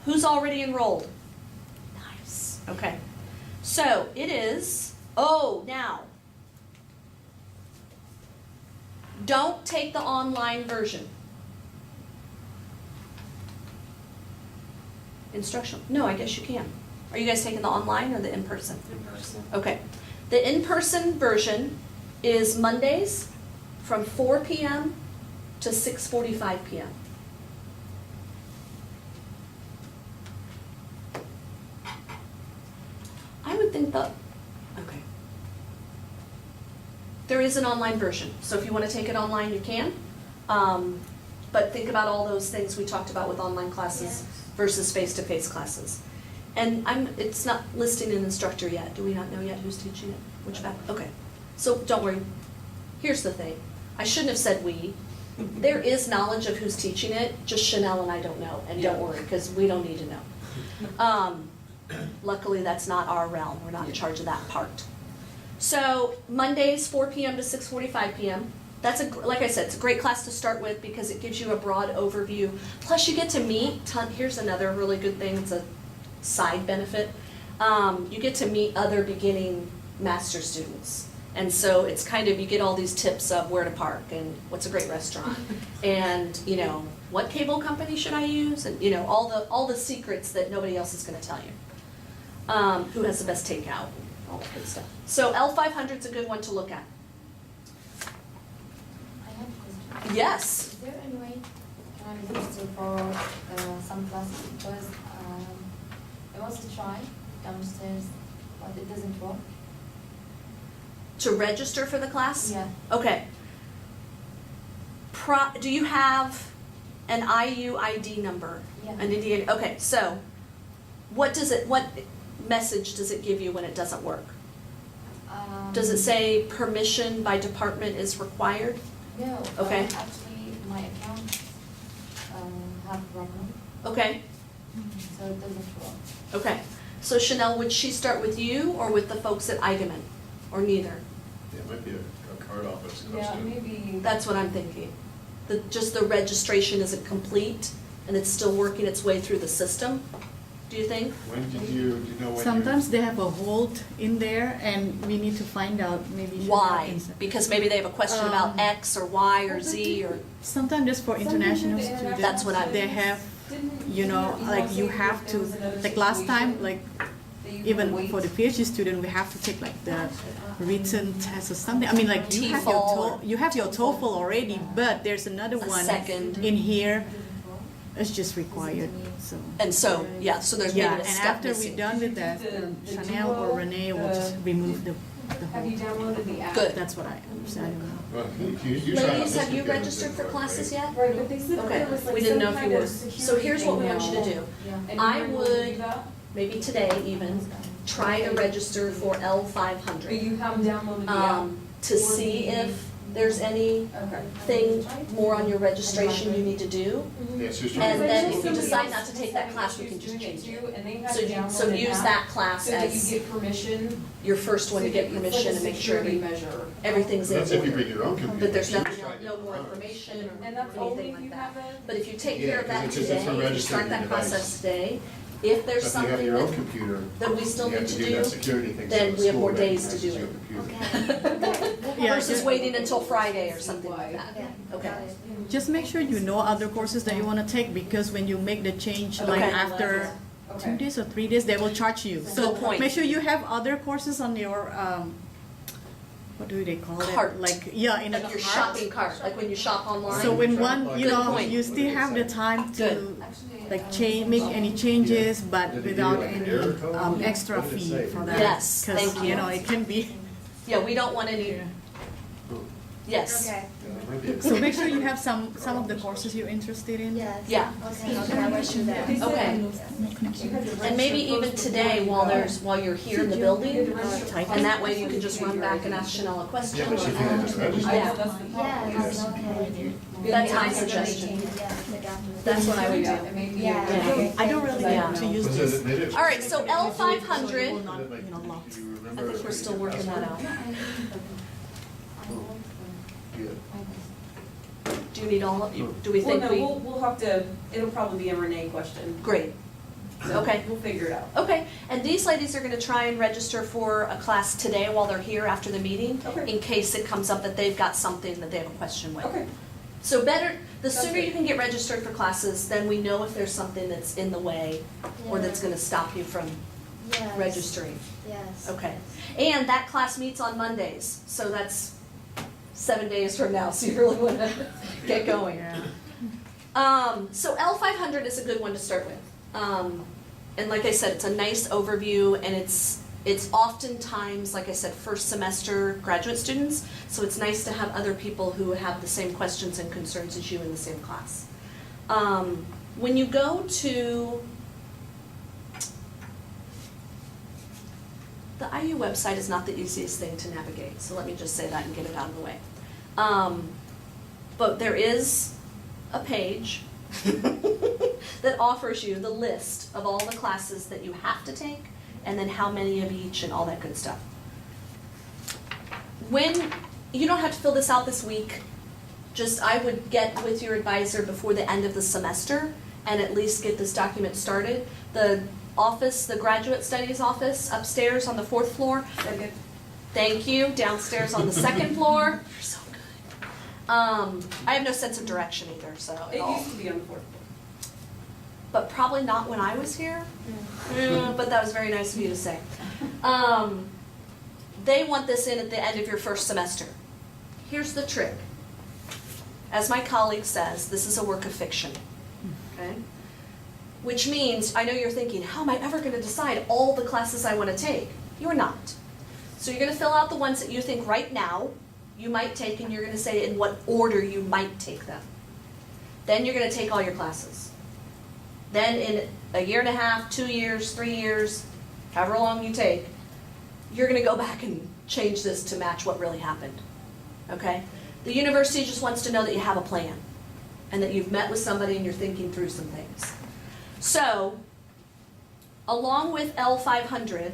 Speaker 1: Who's already enrolled? Nice. Okay. So it is, oh, now. Don't take the online version. Instructional, no, I guess you can. Are you guys taking the online or the in-person?
Speaker 4: In-person.
Speaker 1: Okay. The in-person version is Mondays from 4 p.m. to 6:45 p.m. I would think that, okay. There is an online version, so if you want to take it online, you can. But think about all those things we talked about with online classes versus face-to-face classes. And it's not listing an instructor yet. Do we not know yet who's teaching it? Which faculty? Okay. So don't worry. Here's the thing. I shouldn't have said we. There is knowledge of who's teaching it, just Chanel and I don't know. And don't worry, because we don't need to know. Luckily, that's not our realm. We're not in charge of that part. So Mondays, 4 p.m. to 6:45 p.m. That's like I said, it's a great class to start with because it gives you a broad overview. Plus, you get to meet. Here's another really good thing. It's a side benefit. You get to meet other beginning master students. And so it's kind of, you get all these tips of where to park and what's a great restaurant. And, you know, what cable company should I use? And, you know, all the secrets that nobody else is going to tell you. Who has the best takeout, all that good stuff. So L500's a good one to look at.
Speaker 8: I have a question.
Speaker 1: Yes.
Speaker 8: Is there any way can I register for some classes? Because I was to try downstairs, but it doesn't work.
Speaker 1: To register for the class?
Speaker 8: Yeah.
Speaker 1: Okay. Do you have an IUID number?
Speaker 8: Yeah.
Speaker 1: An Indian, okay, so what message does it give you when it doesn't work? Does it say permission by department is required?
Speaker 8: No.
Speaker 1: Okay.
Speaker 8: Actually, my account have problem,
Speaker 1: Okay,
Speaker 8: so it doesn't work.
Speaker 1: okay. So Chanel, would she start with you or with the folks at Eigenman, or neither?
Speaker 9: Yeah, it might be a card office
Speaker 8: Yeah,
Speaker 9: question.
Speaker 8: maybe.
Speaker 1: That's what I'm thinking. Just the registration isn't complete and it's still working its way through the system, do you think?
Speaker 9: When do you know when
Speaker 10: Sometimes they have a hold in there, and we need to find out maybe.
Speaker 1: Why? Because maybe they have a question about
Speaker 10: Um,
Speaker 1: X or Y or Z or,
Speaker 10: Sometimes just for international
Speaker 8: Something
Speaker 10: students.
Speaker 1: That's what I-
Speaker 10: They have, you know, like you have to, like last time, like even for the PhD student, we have to take like the written test or something. I mean, like you have your
Speaker 1: TOEFL.
Speaker 10: you have your TOEFL already, but there's another
Speaker 1: A
Speaker 10: one
Speaker 1: second.
Speaker 10: in here. It's just required, so.
Speaker 1: and so, yeah, so there's maybe
Speaker 10: Yeah,
Speaker 1: a
Speaker 10: and
Speaker 1: step
Speaker 10: after
Speaker 1: missing.
Speaker 10: we're done with that, Chanel or Renee will just remove the
Speaker 8: Have you
Speaker 10: whole.
Speaker 8: downloaded the app?
Speaker 1: Good.
Speaker 10: That's what I understand. I don't know.
Speaker 9: Well, you try on
Speaker 1: Ladies,
Speaker 9: this
Speaker 1: have you
Speaker 9: computer,
Speaker 1: registered
Speaker 9: it
Speaker 1: for
Speaker 9: work,
Speaker 1: classes
Speaker 9: right?
Speaker 1: yet?
Speaker 8: Right, but they said
Speaker 1: Okay,
Speaker 8: there was like
Speaker 1: we didn't know
Speaker 8: some
Speaker 1: if you
Speaker 8: kind
Speaker 1: were.
Speaker 8: of security
Speaker 1: So here's what we
Speaker 8: thing
Speaker 1: want you to
Speaker 8: now.
Speaker 1: do.
Speaker 8: Yeah. And
Speaker 1: I
Speaker 8: you're able to
Speaker 1: would-
Speaker 8: do that?
Speaker 1: Maybe today even, try to register for
Speaker 8: But
Speaker 1: L500.
Speaker 8: you haven't downloaded the app?
Speaker 1: To see if there's anything
Speaker 8: Okay.
Speaker 1: more on your registration you need to do.
Speaker 9: Yeah, so it's
Speaker 1: And
Speaker 9: just-
Speaker 1: then if you decide not to take that class, we can just change it. So use that class
Speaker 8: So that you
Speaker 1: as
Speaker 8: get permission.
Speaker 1: your first one to get permission and make sure everything's in
Speaker 9: That's if you
Speaker 1: order.
Speaker 9: bring your own computer.
Speaker 1: But there's
Speaker 9: You
Speaker 1: nothing,
Speaker 9: decide
Speaker 1: no
Speaker 9: you
Speaker 1: more
Speaker 9: want.
Speaker 1: information or
Speaker 8: And that's only
Speaker 1: anything
Speaker 8: if you
Speaker 1: like
Speaker 8: have
Speaker 1: that.
Speaker 8: a.
Speaker 1: But if you take
Speaker 9: Yeah,
Speaker 1: care of that
Speaker 9: 'cause it's
Speaker 1: today,
Speaker 9: for
Speaker 1: if you start
Speaker 9: registering
Speaker 1: that
Speaker 9: your device.
Speaker 1: process today, if there's
Speaker 9: But if you have
Speaker 1: something
Speaker 9: your own
Speaker 1: that
Speaker 9: computer,
Speaker 1: that we still
Speaker 9: you have
Speaker 1: need
Speaker 9: to
Speaker 1: to
Speaker 9: do that
Speaker 1: do,
Speaker 9: security thing.
Speaker 1: then
Speaker 9: so the
Speaker 1: we have more
Speaker 9: school
Speaker 1: days to do
Speaker 9: recognizes
Speaker 1: it.
Speaker 9: your computer.
Speaker 10: Yeah,
Speaker 1: versus
Speaker 10: just-
Speaker 1: waiting until Friday or something like that.
Speaker 5: Yeah.
Speaker 1: Okay.
Speaker 5: got it.
Speaker 10: Just make sure you know other courses that you want to take, because when you make the change, like
Speaker 1: Okay.
Speaker 10: after
Speaker 7: Okay.
Speaker 10: 2 days or 3 days, they will charge you. So
Speaker 1: Good point.
Speaker 10: make sure you have other courses on your, what do they call
Speaker 1: Cart.
Speaker 10: it? Like, yeah, in a
Speaker 1: Like your
Speaker 10: cart.
Speaker 1: shopping cart, like when you shop online.
Speaker 10: So when one, you
Speaker 1: Good
Speaker 10: know,
Speaker 1: point.
Speaker 10: you still have the time to
Speaker 1: Good.
Speaker 10: like change, make any changes, but
Speaker 9: Did it give
Speaker 10: without
Speaker 9: you like an
Speaker 10: any
Speaker 9: error code?
Speaker 10: extra
Speaker 9: What did it
Speaker 10: fee
Speaker 9: say?
Speaker 10: for that.
Speaker 1: Yes, thank
Speaker 10: Because,
Speaker 1: you.
Speaker 10: you know, it can be,
Speaker 1: Yeah, we don't want any, yes.
Speaker 5: Okay.
Speaker 10: so make sure you have some of the courses you're interested in.
Speaker 5: Yes.
Speaker 1: Yeah.
Speaker 5: Okay, I will do that.
Speaker 1: Okay. And maybe even today while you're here in the building, and that way you can just run back and ask Chanel a question.
Speaker 9: Yeah, but she can just register.
Speaker 1: Yeah.
Speaker 5: Yes, okay.
Speaker 1: That's my suggestion.
Speaker 5: Yes, I got it.
Speaker 1: That's what I would do.
Speaker 5: Yeah.
Speaker 10: I don't really
Speaker 1: Yeah.
Speaker 10: want to use
Speaker 9: Was
Speaker 10: this.
Speaker 9: it- they did-
Speaker 1: All right, so
Speaker 10: Will
Speaker 1: L500,
Speaker 10: not, you know, locked.
Speaker 9: Do you
Speaker 1: I
Speaker 9: remember?
Speaker 1: think we're still working that out.
Speaker 9: Yeah.
Speaker 1: Do you need all of you? Do we
Speaker 7: Well,
Speaker 1: think
Speaker 7: no,
Speaker 1: we?
Speaker 7: we'll have to, it'll probably be a Renee question.
Speaker 1: Great.
Speaker 7: So
Speaker 1: Okay.
Speaker 7: We'll figure it out.
Speaker 1: Okay, and these ladies are gonna try and register for a class today while they're here after the meeting,
Speaker 7: Okay.
Speaker 1: in case it comes up that they've got something that they have a question with.
Speaker 7: Okay.
Speaker 1: So better, the
Speaker 7: That's
Speaker 1: sooner
Speaker 7: good.
Speaker 1: you can get registered for classes, then we know if there's something that's in the way or
Speaker 5: Yeah.
Speaker 1: that's gonna stop you from
Speaker 5: Yes.
Speaker 1: registering.
Speaker 5: Yes.
Speaker 1: Okay. And that class meets on Mondays, so that's 7 days from now, so you really wanna get going. So L500 is a good one to start with. And like I said, it's a nice overview, and it's oftentimes, like I said, first semester graduate students, so it's nice to have other people who have the same questions and concerns as you in the same class. When you go to the IU website is not the easiest thing to navigate, so let me just say that and get it out of the way. But there is a page that offers you the list of all the classes that you have to take, and then how many of each and all that good stuff. When, you don't have to fill this out this week, just I would get with your advisor before the end of the semester and at least get this document started. The office, the graduate studies office upstairs on the 4th floor. Thank you, downstairs on the 2nd floor. You're so good. I have no sense of direction either, so at
Speaker 7: It
Speaker 1: all.
Speaker 7: used to be on the 4th floor.
Speaker 1: But probably not when I was here. But that was very nice of you to say. They want this in at the end of your first semester. Here's the trick. As my colleague says, this is a work of fiction, okay? Which means, I know you're thinking, how am I ever gonna decide all the classes I wanna take? You're not. So you're gonna fill out the ones that you think right now you might take, and you're gonna say in what order you might take them. Then you're gonna take all your classes. Then in a year and a half, 2 years, 3 years, however long you take, you're gonna go back and change this to match what really happened, okay? The university just wants to know that you have a plan and that you've met with somebody and you're thinking through some things. So, along with L500,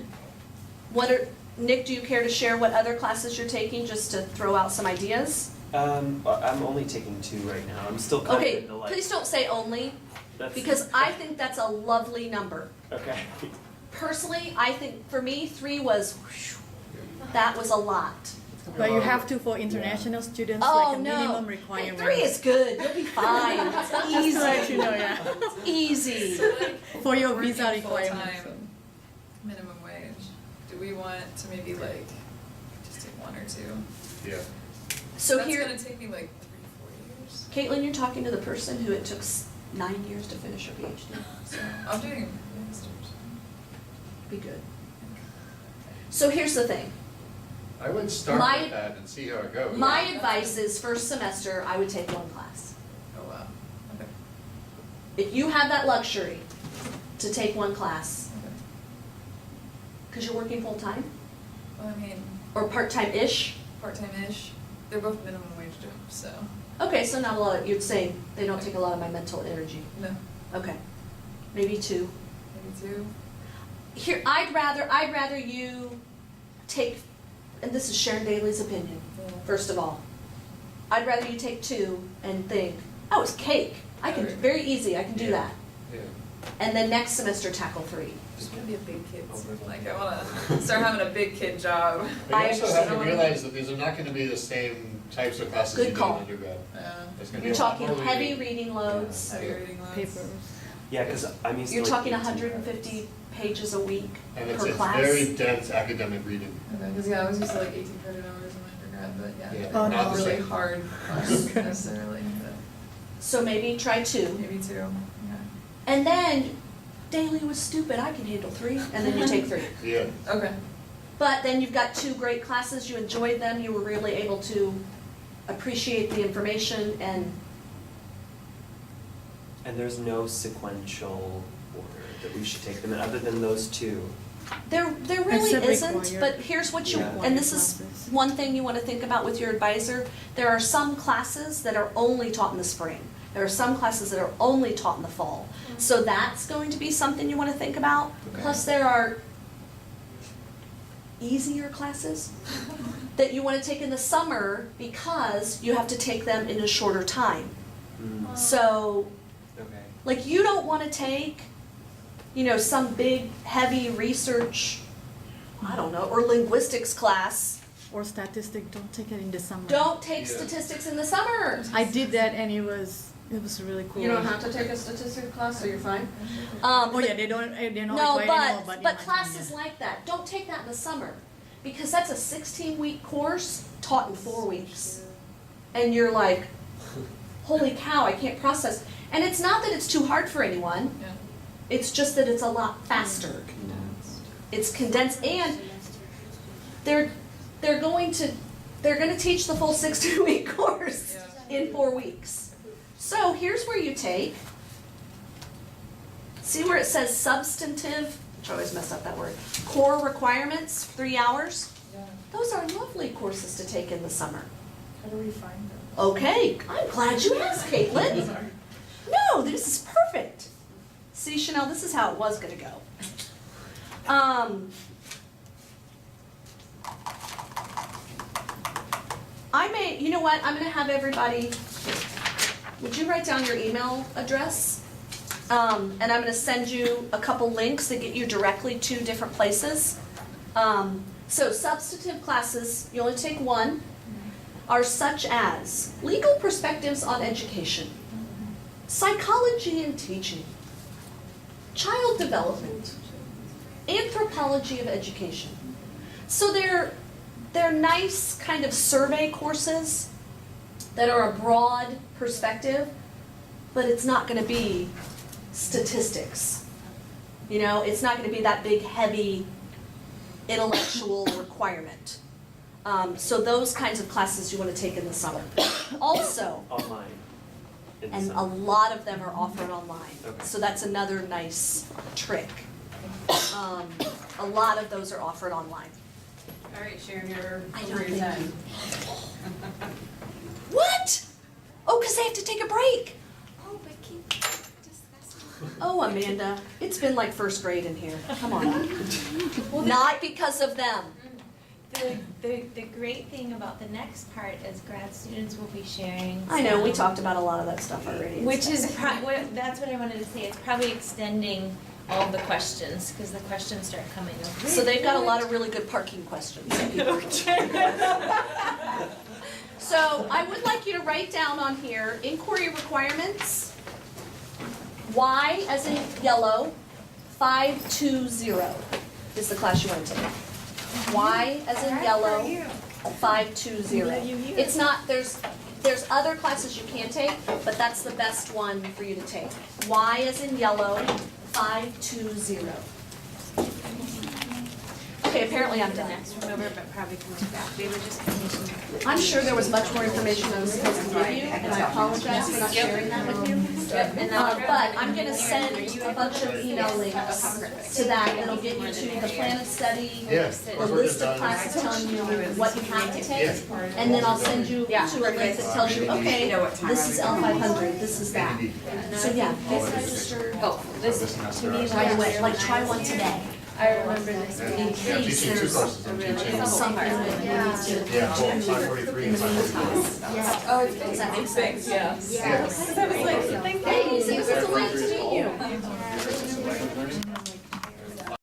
Speaker 1: Nick, do you care to share what other classes you're taking, just to throw out some ideas?
Speaker 4: I'm only taking 2 right now. I'm still kind of
Speaker 1: Okay,
Speaker 4: in the like.
Speaker 1: please don't say only,
Speaker 4: That's-
Speaker 1: because I think that's a lovely number.
Speaker 4: Okay.
Speaker 1: Personally, I think, for me, 3 was, whew, that was a lot.
Speaker 10: But you have to for international students,
Speaker 1: Oh,
Speaker 10: like a
Speaker 1: no.
Speaker 10: minimum
Speaker 1: Hey,
Speaker 10: requirement.
Speaker 1: 3 is good, you'll be fine, it's
Speaker 10: Just to let you know,
Speaker 1: easy,
Speaker 10: yeah.
Speaker 1: easy.
Speaker 2: So like,
Speaker 10: For your
Speaker 2: working
Speaker 10: visa requirements.
Speaker 2: full-time minimum wage, do we want to maybe like just take 1 or 2?
Speaker 9: Yeah.
Speaker 1: So
Speaker 2: That's
Speaker 1: here,
Speaker 2: gonna take me like 3-4 years.
Speaker 1: Caitlin, you're talking to the person who it took 9 years to finish her PhD,
Speaker 2: So I'm doing masters.
Speaker 1: be good. So here's the thing,
Speaker 9: I would start
Speaker 1: My-
Speaker 9: with that and see how it goes.
Speaker 1: my advice is first semester, I would take 1 class.
Speaker 2: Oh wow. Okay.
Speaker 1: If you have that luxury to take 1 class,
Speaker 2: Okay.
Speaker 1: because you're working full-time,
Speaker 2: Well, I mean,
Speaker 1: or part-time-ish,
Speaker 2: part-time-ish. They're both minimum wage jobs, so
Speaker 1: okay, so not a lot, you'd say they don't take a lot of my mental energy.
Speaker 2: no,
Speaker 1: Okay, maybe 2.
Speaker 2: maybe 2.
Speaker 1: Here, I'd rather you take, and this is Sharon Daly's opinion,
Speaker 2: Yeah.
Speaker 1: first of all. I'd rather you take 2 and think, oh, it's cake. I can, very easy, I can do
Speaker 9: Yeah.
Speaker 1: that.
Speaker 9: Yeah.
Speaker 1: and then next semester tackle 3.
Speaker 2: Just wanna be a big kid, like, I wanna start having a big kid job.
Speaker 9: But you
Speaker 1: I
Speaker 9: also have to
Speaker 1: understand.
Speaker 9: realize that these are not gonna be the same types of classes you
Speaker 1: Good
Speaker 9: do
Speaker 1: call.
Speaker 9: in undergrad.
Speaker 2: Yeah.
Speaker 9: It's gonna be
Speaker 1: You're
Speaker 9: a lot
Speaker 1: talking
Speaker 9: more
Speaker 1: heavy
Speaker 9: reading.
Speaker 1: reading loads.
Speaker 2: Heavy reading loads.
Speaker 10: Papers.
Speaker 4: Yeah, because I'm used to
Speaker 1: You're
Speaker 4: like
Speaker 1: talking
Speaker 4: 18
Speaker 1: 150 pages a week
Speaker 9: And
Speaker 1: per
Speaker 9: it's
Speaker 1: class.
Speaker 9: very dense academic reading.
Speaker 2: Okay, because I was used to like 18 credit hours in my undergrad, but
Speaker 9: Yeah,
Speaker 2: yeah,
Speaker 10: Oh,
Speaker 2: they're not
Speaker 10: no.
Speaker 2: really hard classes necessarily, but
Speaker 1: So maybe try 2.
Speaker 2: maybe 2, yeah.
Speaker 1: And then daily was stupid, I can handle 3, and then you take 3.
Speaker 9: Yeah.
Speaker 2: Okay.
Speaker 1: But then you've got 2 great classes, you enjoyed them, you were really able to appreciate the information, and
Speaker 4: And there's no sequential order that we should take them in, other than those 2.
Speaker 1: there really
Speaker 10: Except
Speaker 1: isn't,
Speaker 10: required.
Speaker 1: but here's what you,
Speaker 4: Yeah.
Speaker 1: and this is one thing you want to think about with your advisor. There are some classes that are only taught in the spring. There are some classes that are only taught in the fall. So that's going to be something you want to think about.
Speaker 4: Okay.
Speaker 1: Plus there are easier classes that you want to take in the summer because you have to take them in a shorter time.
Speaker 4: Mm,
Speaker 1: So,
Speaker 4: okay.
Speaker 1: like, you don't want to take, you know, some big, heavy research, I don't know, or linguistics class.
Speaker 10: Or statistic, don't take it in the summer.
Speaker 1: Don't take
Speaker 9: Yeah.
Speaker 1: statistics in the summer.
Speaker 10: I did that and it was really cool.
Speaker 1: You don't have to take a statistics class, so you're fine.
Speaker 10: Oh yeah, they're not
Speaker 1: No,
Speaker 10: required anymore,
Speaker 1: but
Speaker 10: in my time,
Speaker 1: classes
Speaker 10: yeah.
Speaker 1: like that, don't take that in the summer, because that's a 16-week course taught in 4 weeks. And you're like, holy cow, I can't process. And it's not that it's too hard for anyone,
Speaker 2: Yeah.
Speaker 1: it's just that it's a lot faster. It's condensed, and they're going to teach the full 16-week course in 4 weeks. So here's where you take, see where it says substantive, which I always mess up that word, core requirements, 3 hours?
Speaker 2: Yeah.
Speaker 1: Those are lovely courses to take in the summer.
Speaker 2: How do we find them?
Speaker 1: Okay, I'm glad you asked, Caitlin. No, this is perfect. See, Chanel, this is how it was gonna go. You know what, I'm gonna have everybody, would you write down your email address? And I'm gonna send you a couple links that get you directly to different places. So substantive classes, you only take 1, are such as legal perspectives on education, psychology and teaching, child development, anthropology of education. So they're nice kind of survey courses that are a broad perspective, but it's not going to be statistics. You know, it's not going to be that big, heavy intellectual requirement. So those kinds of classes you want to take in the summer. Also,
Speaker 4: Online. in the
Speaker 1: and a
Speaker 4: summer.
Speaker 1: lot of them are offered online.
Speaker 4: Okay.
Speaker 1: So that's another nice trick. A lot of those are offered online.
Speaker 7: All right, Sharon, you're
Speaker 1: I
Speaker 7: over
Speaker 1: don't
Speaker 7: your
Speaker 1: think
Speaker 7: time.
Speaker 1: you. What? Oh, because they have to take a break.
Speaker 5: Oh, but keep discussing.
Speaker 1: Oh, Amanda, it's been like first grade in here. Come on. Not because of them.
Speaker 11: The great thing about the next part is grad students will be sharing.
Speaker 1: I know, we
Speaker 11: some-
Speaker 1: talked about a lot of that stuff already.
Speaker 11: Which is, that's what I wanted to say, it's probably extending all the questions, because the questions start coming up.
Speaker 1: So they've got a lot of really good parking questions. So I would like you to write down on here, inquiry requirements, Y as in yellow, 520 is the class you want to take. Y as in yellow, 520. It's not, there's other classes you can take, but that's the best one for you to take. Y as in yellow, 520. Okay, apparently I'm
Speaker 11: The
Speaker 1: done.
Speaker 11: next one over, but probably comes back, they were just finishing.
Speaker 1: I'm sure there was much more information I was supposed to give you, and I apologize for not sharing that with you.
Speaker 11: And
Speaker 1: But I'm gonna send a bunch of email links to that, that'll get you to the plan of study,
Speaker 9: Yeah.
Speaker 1: the list of classes telling you what you have to take, and then I'll send you to a link that tells you, okay, this is L500, this is that. So yeah, please register
Speaker 11: Oh, this, to me,
Speaker 1: right away,
Speaker 11: last
Speaker 1: like try one today.
Speaker 11: I remember this
Speaker 9: Yeah,
Speaker 11: being
Speaker 1: In
Speaker 9: yeah, I'm
Speaker 1: case
Speaker 9: teaching 2
Speaker 1: there's
Speaker 9: courses, I'm teaching,
Speaker 1: something that you need to.
Speaker 9: yeah, both 543 and 544.
Speaker 2: Oh, it's
Speaker 1: Does that make
Speaker 2: thanks,
Speaker 1: sense?
Speaker 2: yeah.
Speaker 9: Yeah.
Speaker 2: I was like, thank you.
Speaker 1: Hey, it's a delight to meet you.
Speaker 9: learning.